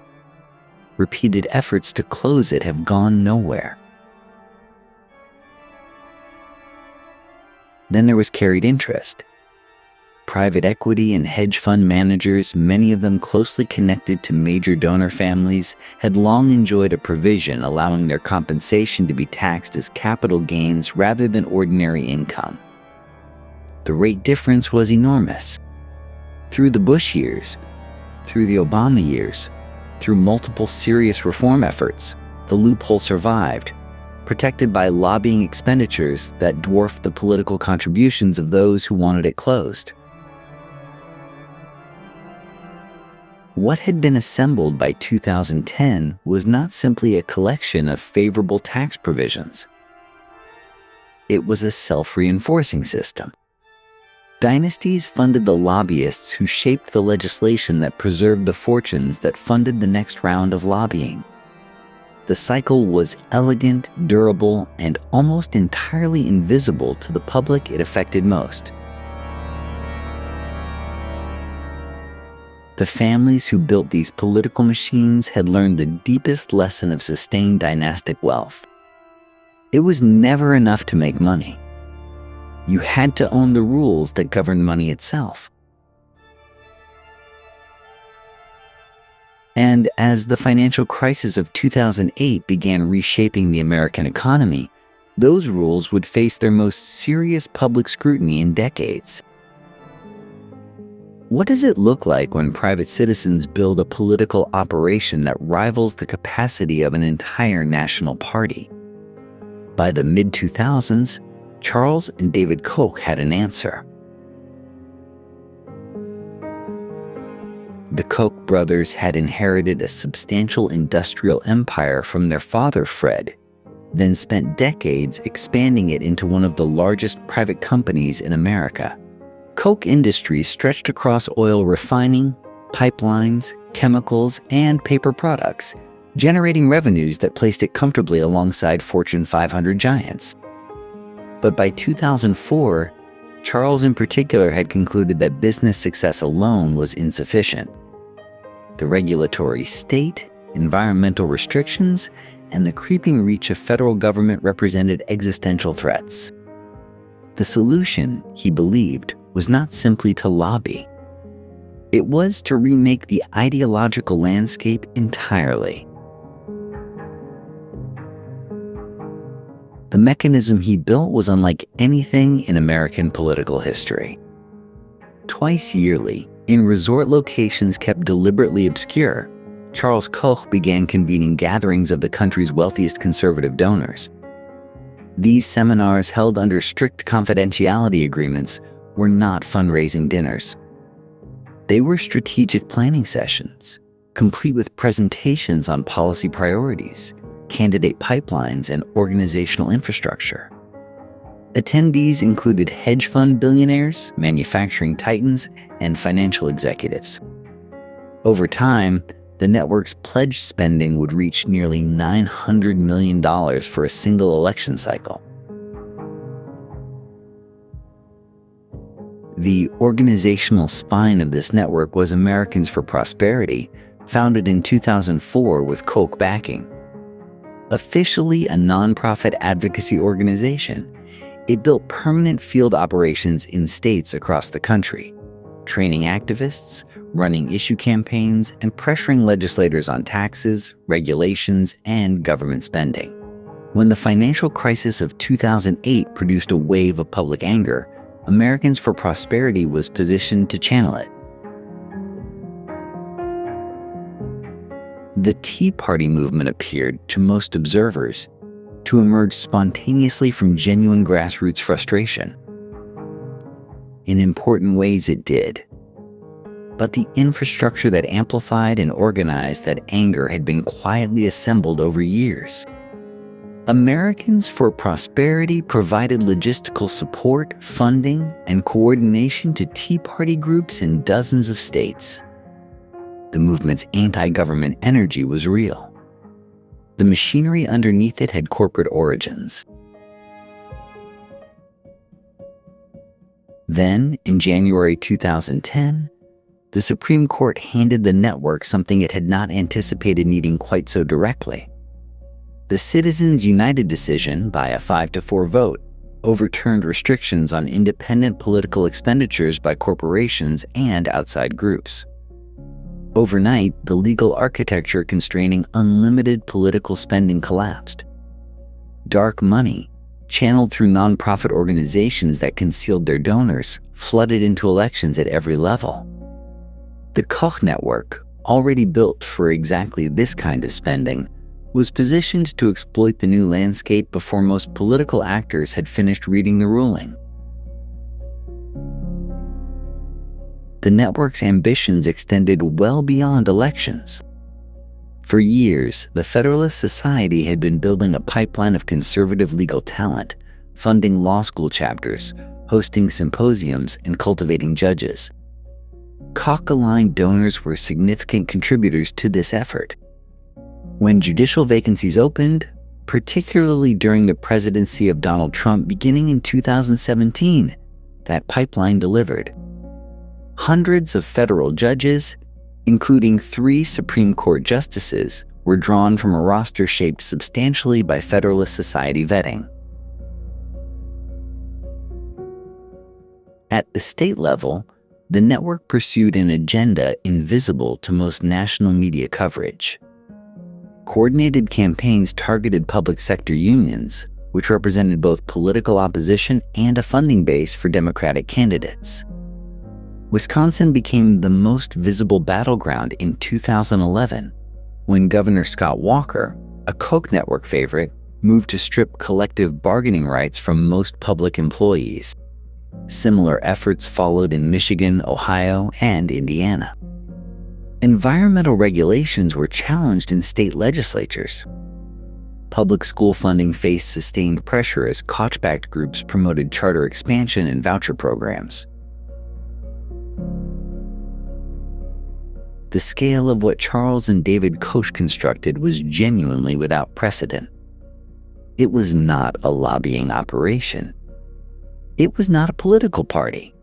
Repeated efforts to close it have gone nowhere. Then there was carried interest. Private equity and hedge fund managers, many of them closely connected to major donor families, had long enjoyed a provision allowing their compensation to be taxed as capital gains rather than ordinary income. The rate difference was enormous. Through the Bush years, through the Obama years, through multiple serious reform efforts, the loophole survived, protected by lobbying expenditures that dwarfed the political contributions of those who wanted it closed. What had been assembled by 2010 was not simply a collection of favorable tax provisions. It was a self-reinforcing system. Dynasties funded the lobbyists who shaped the legislation that preserved the fortunes that funded the next round of lobbying. The cycle was elegant, durable, and almost entirely invisible to the public it affected most. The families who built these political machines had learned the deepest lesson of sustained dynastic wealth. It was never enough to make money. You had to own the rules that governed money itself. And as the financial crisis of 2008 began reshaping the American economy, those rules would face their most serious public scrutiny in decades. What does it look like when private citizens build a political operation that rivals the capacity of an entire national party? By the mid-2000s, Charles and David Koch had an answer. The Koch brothers had inherited a substantial industrial empire from their father, Fred, then spent decades expanding it into one of the largest private companies in America. Koch Industries stretched across oil refining, pipelines, chemicals, and paper products, generating revenues that placed it comfortably alongside Fortune 500 giants. But by 2004, Charles in particular had concluded that business success alone was insufficient. The regulatory state, environmental restrictions, and the creeping reach of federal government represented existential threats. The solution, he believed, was not simply to lobby. It was to remake the ideological landscape entirely. The mechanism he built was unlike anything in American political history. Twice yearly, in resort locations kept deliberately obscure, Charles Koch began convening gatherings of the country's wealthiest conservative donors. These seminars, held under strict confidentiality agreements, were not fundraising dinners. They were strategic planning sessions, complete with presentations on policy priorities, candidate pipelines, and organizational infrastructure. Attendees included hedge fund billionaires, manufacturing titans, and financial executives. Over time, the network's pledged spending would reach nearly $900 million for a single election cycle. The organizational spine of this network was Americans for Prosperity, founded in 2004 with Koch backing. Officially a nonprofit advocacy organization, it built permanent field operations in states across the country, training activists, running issue campaigns, and pressuring legislators on taxes, regulations, and government spending. When the financial crisis of 2008 produced a wave of public anger, Americans for Prosperity was positioned to channel it. The Tea Party movement appeared, to most observers, to emerge spontaneously from genuine grassroots frustration. In important ways it did. But the infrastructure that amplified and organized that anger had been quietly assembled over years. Americans for Prosperity provided logistical support, funding, and coordination to Tea Party groups in dozens of states. The movement's anti-government energy was real. The machinery underneath it had corporate origins. Then, in January 2010, the Supreme Court handed the network something it had not anticipated needing quite so directly. The Citizens United decision, by a 5-4 vote, overturned restrictions on independent political expenditures by corporations and outside groups. Overnight, the legal architecture constraining unlimited political spending collapsed. Dark money, channeled through nonprofit organizations that concealed their donors, flooded into elections at every level. The Koch network, already built for exactly this kind of spending, was positioned to exploit the new landscape before most political actors had finished reading the ruling. The network's ambitions extended well beyond elections. For years, the Federalist Society had been building a pipeline of conservative legal talent, funding law school chapters, hosting symposiums, and cultivating judges. Koch-aligned donors were significant contributors to this effort. When judicial vacancies opened, particularly during the presidency of Donald Trump beginning in 2017, that pipeline delivered. Hundreds of federal judges, including 3 Supreme Court justices, were drawn from a roster shaped substantially by Federalist Society vetting. At the state level, The network pursued an agenda invisible to most national media coverage. Coordinated campaigns targeted public sector unions, which represented both political opposition and a funding base for Democratic candidates. Wisconsin became the most visible battleground in 2011, when Governor Scott Walker, a Koch network favorite, moved to strip collective bargaining rights from most public employees. Similar efforts followed in Michigan, Ohio, and Indiana. Environmental regulations were challenged in state legislatures. Public school funding faced sustained pressure as Koch-backed groups promoted charter expansion and voucher programs. The scale of what Charles and David Koch constructed was genuinely without precedent. It was not a lobbying operation. It was not a political party.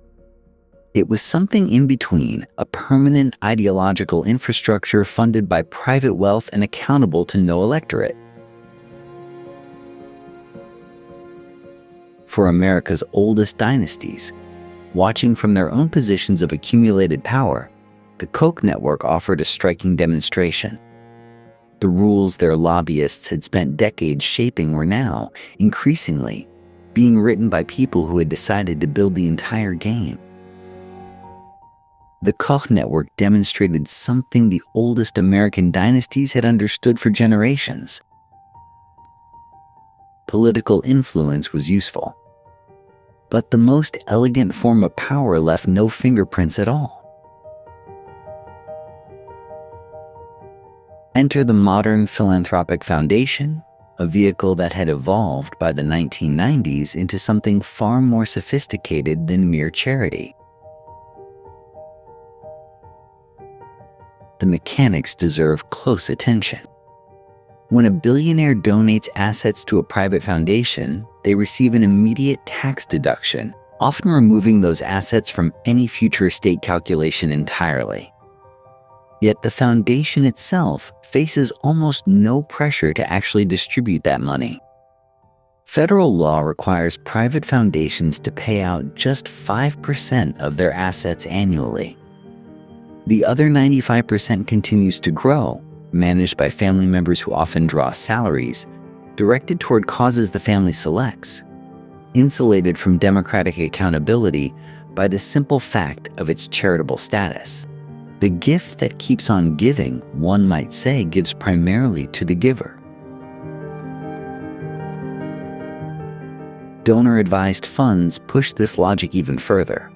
It was something in between, a permanent ideological infrastructure funded by private wealth and accountable to no electorate. For America's oldest dynasties, watching from their own positions of accumulated power, the Koch network offered a striking demonstration. The rules their lobbyists had spent decades shaping were now, increasingly, being written by people who had decided to build the entire game. The Koch network demonstrated something the oldest American dynasties had understood for generations. Political influence was useful, but the most elegant form of power left no fingerprints at all. Enter the modern philanthropic foundation, a vehicle that had evolved by the 1990s into something far more sophisticated than mere charity. The mechanics deserve close attention. When a billionaire donates assets to a private foundation, they receive an immediate tax deduction, often removing those assets from any future estate calculation entirely. Yet the foundation itself faces almost no pressure to actually distribute that money. Federal law requires private foundations to pay out just 5% of their assets annually. The other 95% continues to grow, managed by family members who often draw salaries, directed toward causes the family selects, insulated from democratic accountability by the simple fact of its charitable status. The gift that keeps on giving, one might say, gives primarily to the giver. Donor-advised funds push this logic even further.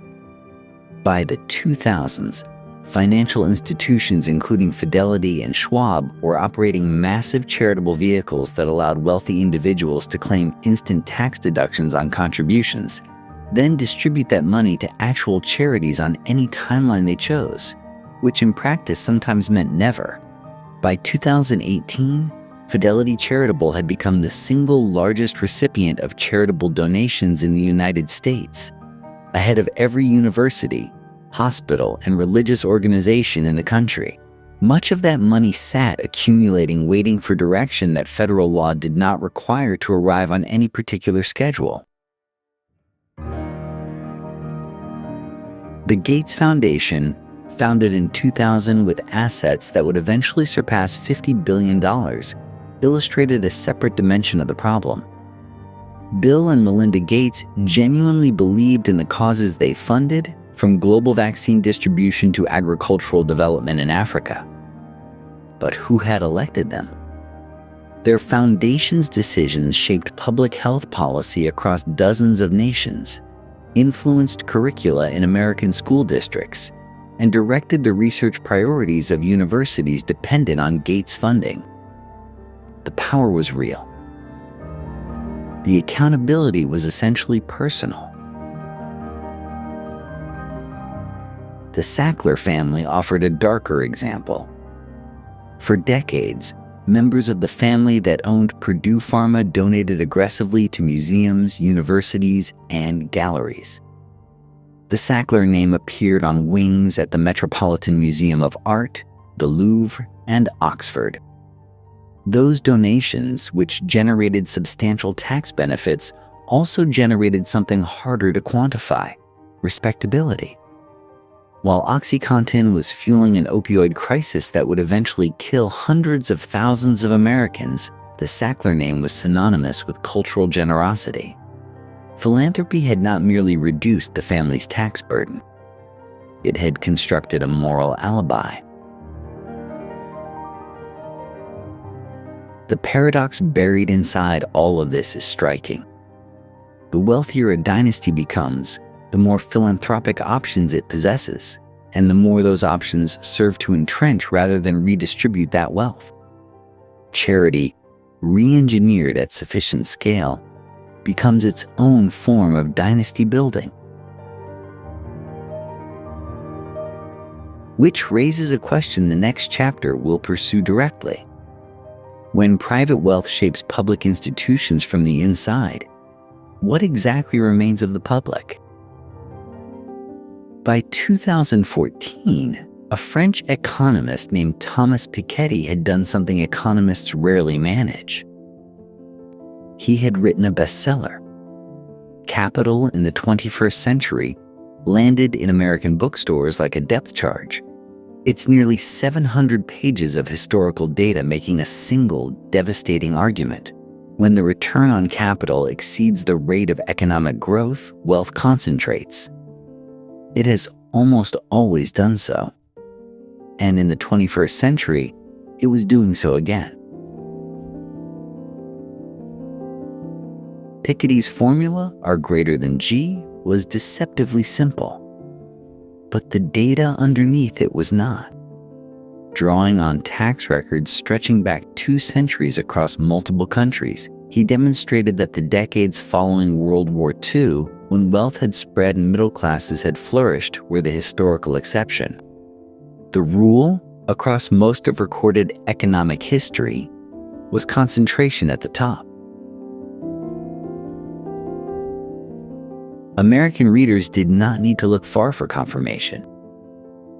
By the 2000s, financial institutions including Fidelity and Schwab were operating massive charitable vehicles that allowed wealthy individuals to claim instant tax deductions on contributions, then distribute that money to actual charities on any timeline they chose, which in practice sometimes meant never. By 2018, Fidelity Charitable had become the single largest recipient of charitable donations in the United States, ahead of every university, hospital, and religious organization in the country. Much of that money sat accumulating, waiting for direction that federal law did not require to arrive on any particular schedule. The Gates Foundation, founded in 2000 with assets that would eventually surpass $50 billion, illustrated a separate dimension of the problem. Bill and Melinda Gates genuinely believed in the causes they funded, from global vaccine distribution to agricultural development in Africa. But who had elected them? Their foundation's decisions shaped public health policy across dozens of nations, influenced curricula in American school districts, and directed the research priorities of universities dependent on Gates funding. The power was real. The accountability was essentially personal. The Sackler family offered a darker example. For decades, members of the family that owned Purdue Pharma donated aggressively to museums, universities, and galleries. The Sackler name appeared on wings at the Metropolitan Museum of Art, the Louvre, and Oxford. Those donations, which generated substantial tax benefits, also generated something harder to quantify: respectability. While OxyContin was fueling an opioid crisis that would eventually kill hundreds of thousands of Americans, the Sackler name was synonymous with cultural generosity. Philanthropy had not merely reduced the family's tax burden. It had constructed a moral alibi. The paradox buried inside all of this is striking. The wealthier a dynasty becomes, the more philanthropic options it possesses, and the more those options serve to entrench rather than redistribute that wealth. Charity, re-engineered at sufficient scale, becomes its own form of dynasty building. Which raises a question the next chapter will pursue directly. When private wealth shapes public institutions from the inside, what exactly remains of the public? By 2014, a French economist named Thomas Piketty had done something economists rarely manage. He had written a bestseller. Capital in the 21st Century landed in American bookstores like a depth charge. It's nearly 700 pages of historical data making a single devastating argument. When the return on capital exceeds the rate of economic growth, wealth concentrates. It has almost always done so. And in the 21st century, it was doing so again. Piketty's formula, R greater than G, was deceptively simple. But the data underneath it was not. Drawing on tax records stretching back 2 centuries across multiple countries, he demonstrated that the decades following World War II, when wealth had spread and middle classes had flourished, were the historical exception. The rule, across most of recorded economic history, was concentration at the top. American readers did not need to look far for confirmation.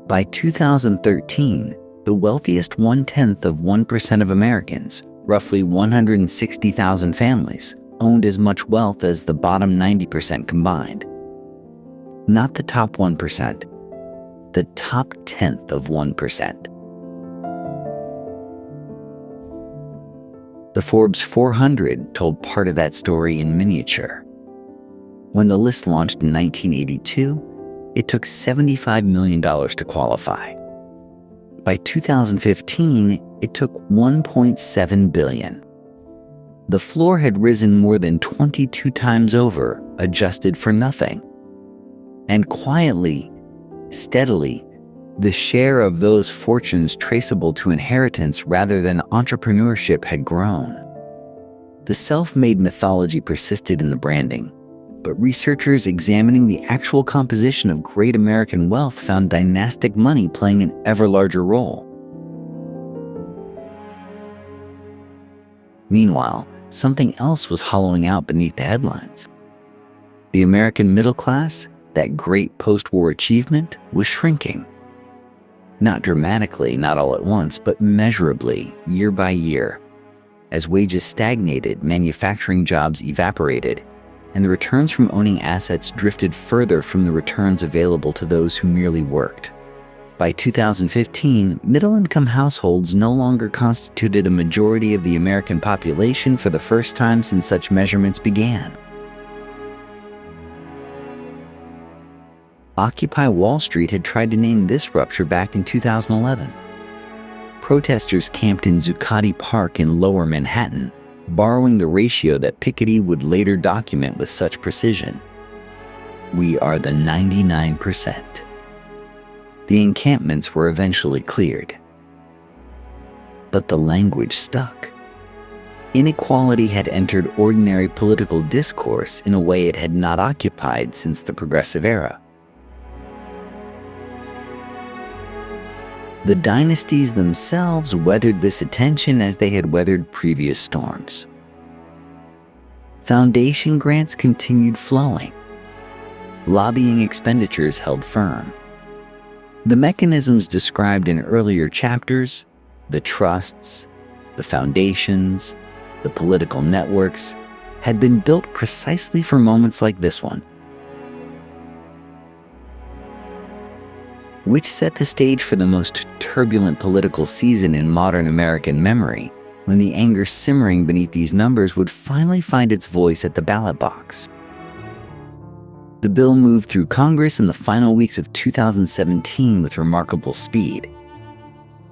By 2013, the wealthiest 0.1% of Americans, roughly 160,000 families, owned as much wealth as the bottom 90% combined. Not the top 1%, the top 10th of 1%. The Forbes 400 told part of that story in miniature. When the list launched in 1982, it took $75 million to qualify. By 2015, it took $1.7 billion. The floor had risen more than 22 times over, adjusted for nothing. And quietly, steadily, the share of those fortunes traceable to inheritance rather than entrepreneurship had grown. The self-made mythology persisted in the branding, but researchers examining the actual composition of great American wealth found dynastic money playing an ever larger role. Meanwhile, something else was hollowing out beneath the headlines. The American middle class, that great post-war achievement, was shrinking. Not dramatically, not all at once, but measurably, year by year. As wages stagnated, manufacturing jobs evaporated, and the returns from owning assets drifted further from the returns available to those who merely worked. By 2015, middle-income households no longer constituted a majority of the American population for the first time since such measurements began. Occupy Wall Street had tried to name this rupture back in 2011. Protesters camped in Zuccotti Park in Lower Manhattan, borrowing the ratio that Piketty would later document with such precision. We are the 99%. The encampments were eventually cleared. But the language stuck. Inequality had entered ordinary political discourse in a way it had not occupied since the Progressive Era. The dynasties themselves weathered this attention as they had weathered previous storms. Foundation grants continued flowing. Lobbying expenditures held firm. The mechanisms described in earlier chapters, the trusts, the foundations, the political networks, had been built precisely for moments like this one. which set the stage for the most turbulent political season in modern American memory, when the anger simmering beneath these numbers would finally find its voice at the ballot box. The bill moved through Congress in the final weeks of 2017 with remarkable speed.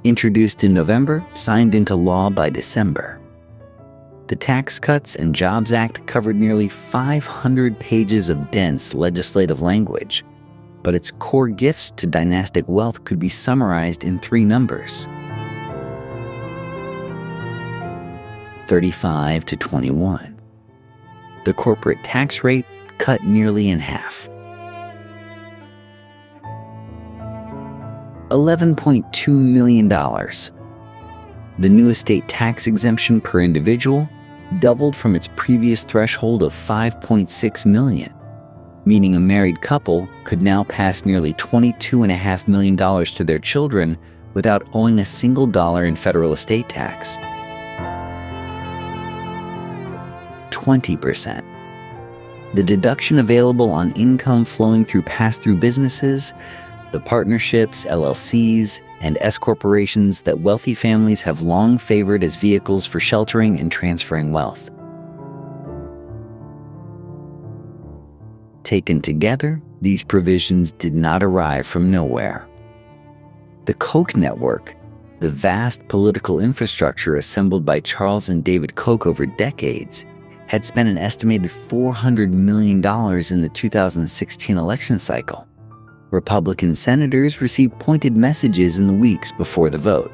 Introduced in November, signed into law by December. The Tax Cuts and Jobs Act covered nearly 500 pages of dense legislative language, but its core gifts to dynastic wealth could be summarized in 3 numbers: 35 to 21. The corporate tax rate cut nearly in half. $11.2 million. The new estate tax exemption per individual doubled from its previous threshold of $5.6 million, meaning a married couple could now pass nearly $22.5 million to their children without owing a single dollar in federal estate tax. 20%. The deduction available on income flowing through pass-through businesses, the partnerships, LLCs, and S-corporations that wealthy families have long favored as vehicles for sheltering and transferring wealth. Taken together, these provisions did not arrive from nowhere. The Koch network, the vast political infrastructure assembled by Charles and David Koch over decades, had spent an estimated $400 million in the 2016 election cycle. Republican senators received pointed messages in the weeks before the vote.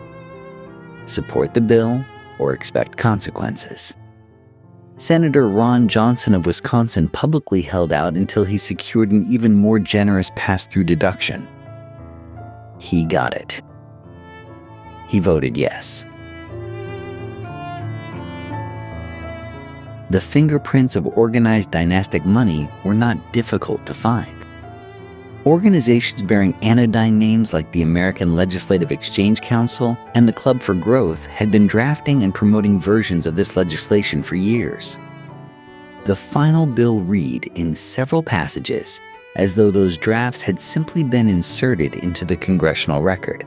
Support the bill or expect consequences. Senator Ron Johnson of Wisconsin publicly held out until he secured an even more generous pass-through deduction. He got it. He voted yes. The fingerprints of organized dynastic money were not difficult to find. Organizations bearing anodyne names like the American Legislative Exchange Council and the Club for Growth had been drafting and promoting versions of this legislation for years. The final bill read in several passages as though those drafts had simply been inserted into the congressional record.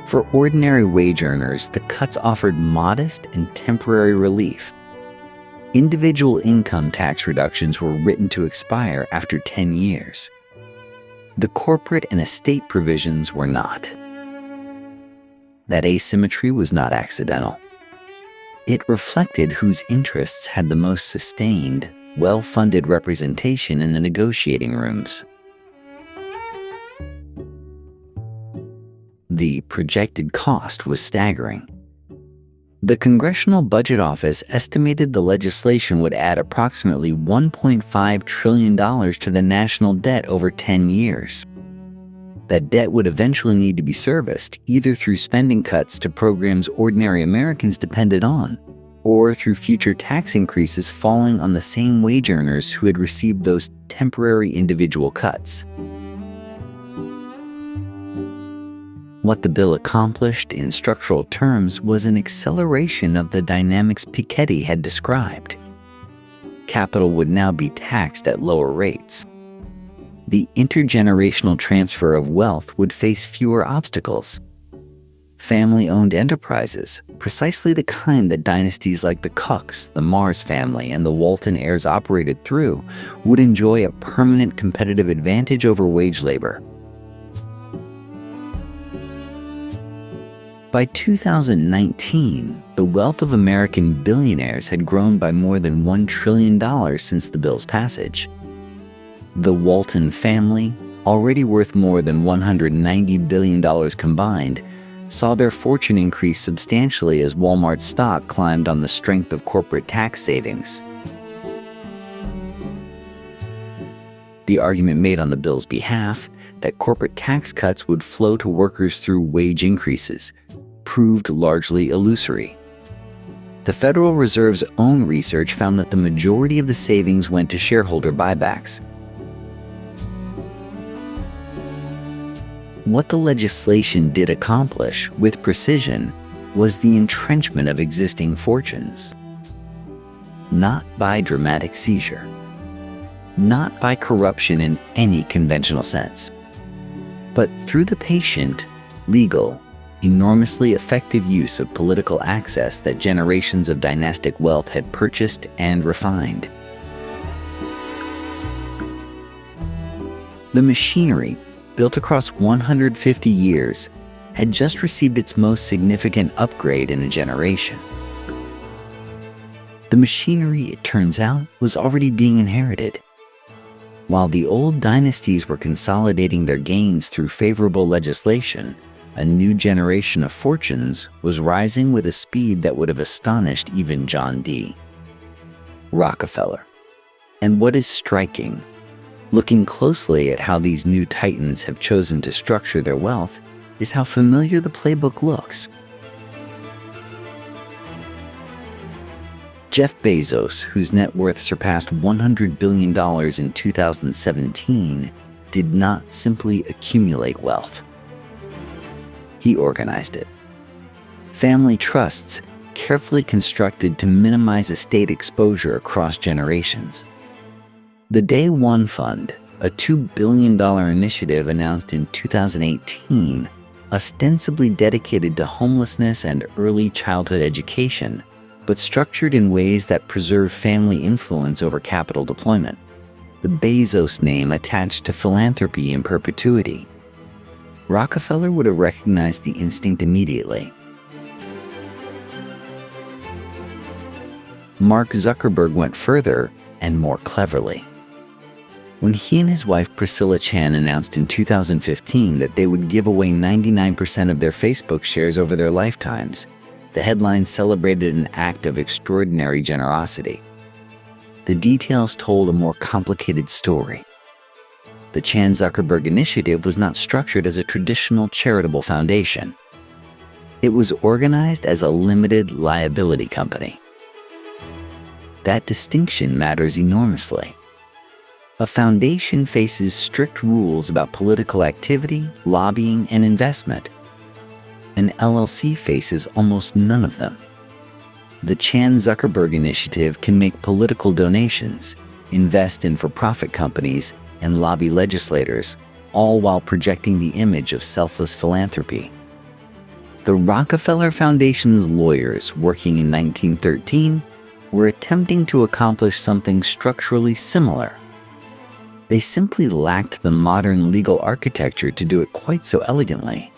For ordinary wage earners, the cuts offered modest and temporary relief. Individual income tax reductions were written to expire after 10 years. The corporate and estate provisions were not. That asymmetry was not accidental. It reflected whose interests had the most sustained, well-funded representation in the negotiating rooms. The projected cost was staggering. The Congressional Budget Office estimated the legislation would add approximately $1.5 trillion to the national debt over 10 years. That debt would eventually need to be serviced, either through spending cuts to programs ordinary Americans depended on, or through future tax increases falling on the same wage earners who had received those temporary individual cuts. What the bill accomplished in structural terms was an acceleration of the dynamics Piketty had described. Capital would now be taxed at lower rates. The intergenerational transfer of wealth would face fewer obstacles. Family-owned enterprises, precisely the kind that dynasties like the Kochs, the Mars family, and the Walton heirs operated through, would enjoy a permanent competitive advantage over wage labor. By 2019, the wealth of American billionaires had grown by more than $1 trillion since the bill's passage. The Walton family, already worth more than $190 billion combined, saw their fortune increase substantially as Walmart's stock climbed on the strength of corporate tax savings. The argument made on the bill's behalf, that corporate tax cuts would flow to workers through wage increases, proved largely illusory. The Federal Reserve's own research found that the majority of the savings went to shareholder buybacks. What the legislation did accomplish, with precision, was the entrenchment of existing fortunes. Not by dramatic seizure. not by corruption in any conventional sense, but through the patient, legal, enormously effective use of political access that generations of dynastic wealth had purchased and refined. The machinery, built across 150 years, had just received its most significant upgrade in a generation. The machinery, it turns out, was already being inherited. While the old dynasties were consolidating their gains through favorable legislation, a new generation of fortunes was rising with a speed that would have astonished even John D. Rockefeller. And what is striking, looking closely at how these new titans have chosen to structure their wealth, is how familiar the playbook looks. Jeff Bezos, whose net worth surpassed $100 billion in 2017, did not simply accumulate wealth. He organized it. Family trusts, carefully constructed to minimize estate exposure across generations. The Day One Fund, a $2 billion initiative announced in 2018, ostensibly dedicated to homelessness and early childhood education, but structured in ways that preserve family influence over capital deployment. The Bezos name attached to philanthropy in perpetuity. Rockefeller would have recognized the instinct immediately. Mark Zuckerberg went further and more cleverly. When he and his wife Priscilla Chan announced in 2015 that they would give away 99% of their Facebook shares over their lifetimes, the headline celebrated an act of extraordinary generosity. The details told a more complicated story. The Chan-Zuckerberg initiative was not structured as a traditional charitable foundation. It was organized as a limited liability company. That distinction matters enormously. A foundation faces strict rules about political activity, lobbying, and investment. An LLC faces almost none of them. The Chan-Zuckerberg initiative can make political donations, invest in for-profit companies, and lobby legislators, all while projecting the image of selfless philanthropy. The Rockefeller Foundation's lawyers, working in 1913, were attempting to accomplish something structurally similar. They simply lacked the modern legal architecture to do it quite so elegantly.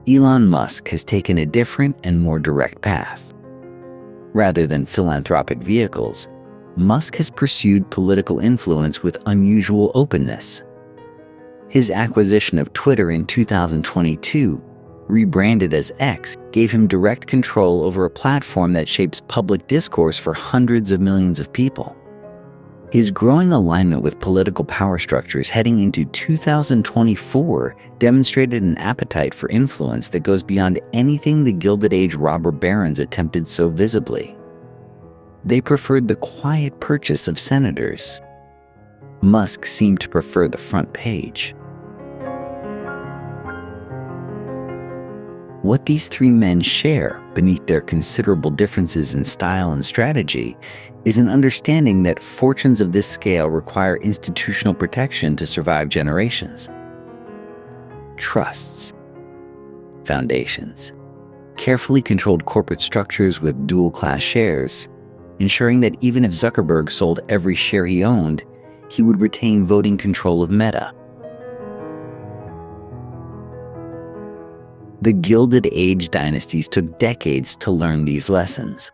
Elon Musk has taken a different and more direct path. Rather than philanthropic vehicles, Musk has pursued political influence with unusual openness. His acquisition of Twitter in 2022, rebranded as X, gave him direct control over a platform that shapes public discourse for hundreds of millions of people. His growing alignment with political power structures heading into 2024 demonstrated an appetite for influence that goes beyond anything the Gilded Age robber barons attempted so visibly. They preferred the quiet purchase of senators. Musk seemed to prefer the front page. What these three men share, beneath their considerable differences in style and strategy, is an understanding that fortunes of this scale require institutional protection to survive generations. Trusts, foundations, carefully controlled corporate structures with dual-class shares, ensuring that even if Zuckerberg sold every share he owned, he would retain voting control of Meta. The Gilded Age dynasties took decades to learn these lessons.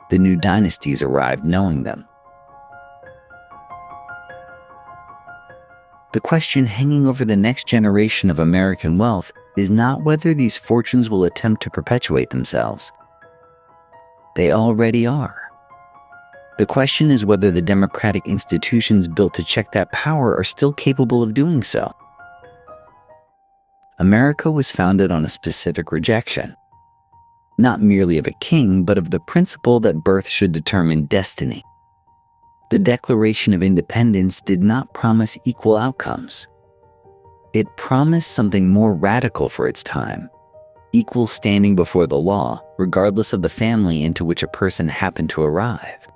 The new dynasties arrived knowing them. The question hanging over the next generation of American wealth is not whether these fortunes will attempt to perpetuate themselves. They already are. The question is whether the democratic institutions built to check that power are still capable of doing so. America was founded on a specific rejection, not merely of a king, but of the principle that birth should determine destiny. The Declaration of Independence did not promise equal outcomes. It promised something more radical for its time: equal standing before the law, regardless of the family into which a person happened to arrive.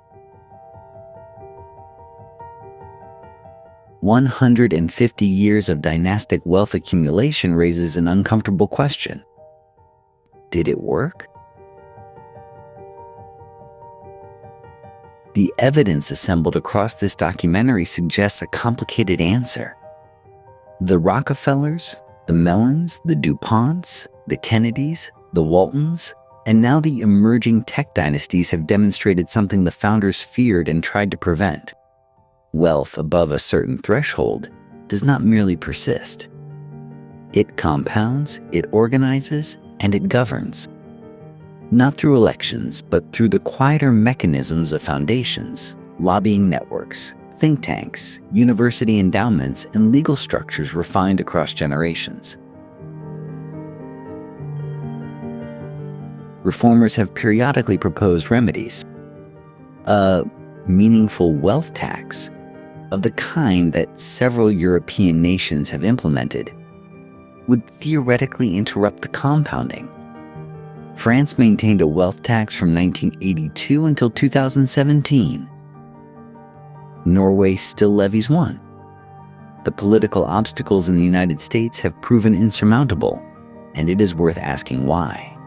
150 years of dynastic wealth accumulation raises an uncomfortable question. Did it work? The evidence assembled across this documentary suggests a complicated answer. The Rockefellers, the Mellons, the DuPonts, the Kennedys, the Waltons, and now the emerging tech dynasties have demonstrated something the founders feared and tried to prevent. Wealth above a certain threshold does not merely persist. It compounds, it organizes, and it governs. Not through elections, but through the quieter mechanisms of foundations, lobbying networks, think tanks, university endowments, and legal structures refined across generations. Reformers have periodically proposed remedies. A meaningful wealth tax, of the kind that several European nations have implemented, would theoretically interrupt the compounding. France maintained a wealth tax from 1982 until 2017. Norway still levies one. The political obstacles in the United States have proven insurmountable, and it is worth asking why.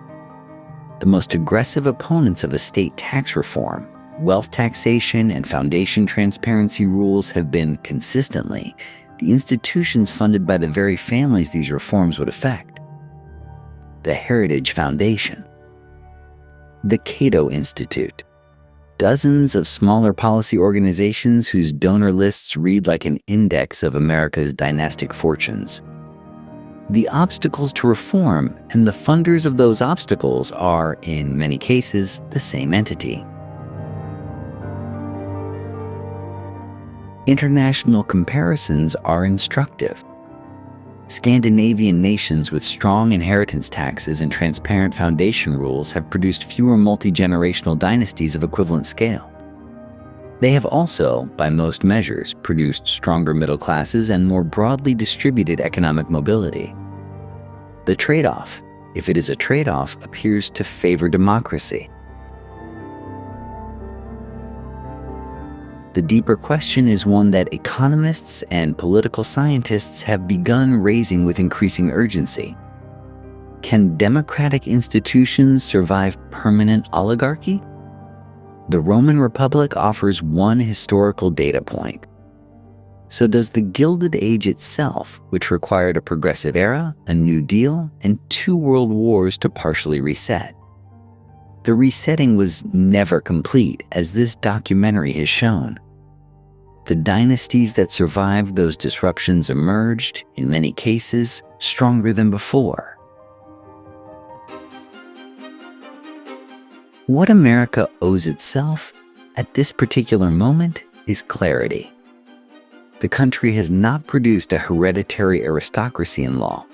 The most aggressive opponents of estate tax reform, wealth taxation, and foundation transparency rules have been, consistently, the institutions funded by the very families these reforms would affect. The Heritage Foundation, the Cato Institute, dozens of smaller policy organizations whose donor lists read like an index of America's dynastic fortunes. The obstacles to reform and the funders of those obstacles are, in many cases, the same entity. International comparisons are instructive. Scandinavian nations with strong inheritance taxes and transparent foundation rules have produced fewer multi-generational dynasties of equivalent scale. They have also, by most measures, produced stronger middle classes and more broadly distributed economic mobility. The trade-off, if it is a trade-off, appears to favor democracy. The deeper question is one that economists and political scientists have begun raising with increasing urgency. Can democratic institutions survive permanent oligarchy? The Roman Republic offers one historical data point. So does the Gilded Age itself, which required a progressive era, a New Deal, and 2 world wars to partially reset. The resetting was never complete, as this documentary has shown. The dynasties that survived those disruptions emerged, in many cases, stronger than before. What America owes itself, at this particular moment, is clarity. The country has not produced a hereditary aristocracy in law.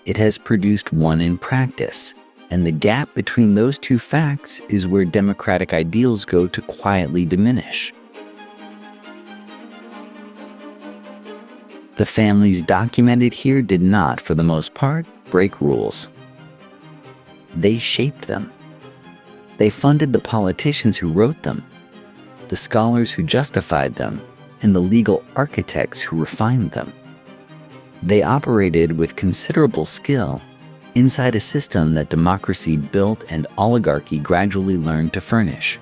It has produced one in practice, and the gap between those two facts is where democratic ideals go to quietly diminish. The families documented here did not, for the most part, break rules. They shaped them. They funded the politicians who wrote them, the scholars who justified them, and the legal architects who refined them. They operated with considerable skill inside a system that democracy built and oligarchy gradually learned to furnish.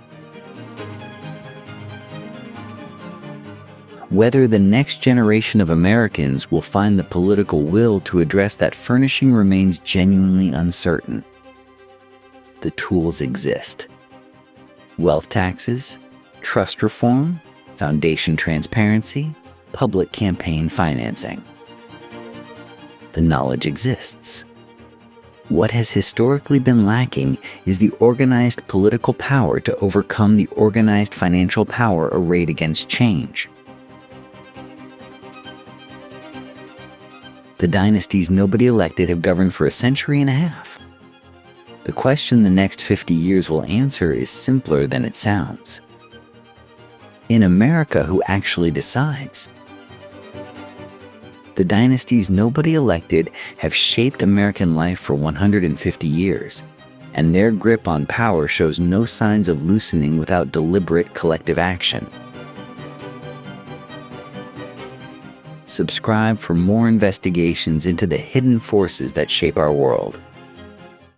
Whether the next generation of Americans will find the political will to address that furnishing remains genuinely uncertain. The tools exist. Wealth taxes, trust reform, foundation transparency, public campaign financing. The knowledge exists. What has historically been lacking is the organized political power to overcome the organized financial power arrayed against change. The dynasties nobody elected have governed for a century and a half. The question the next 50 years will answer is simpler than it sounds. In America, who actually decides? The The dynasties nobody elected have shaped American life for 150 years, and their grip on power shows no signs of loosening without deliberate collective action. Subscribe for more investigations into the hidden forces that shape our world.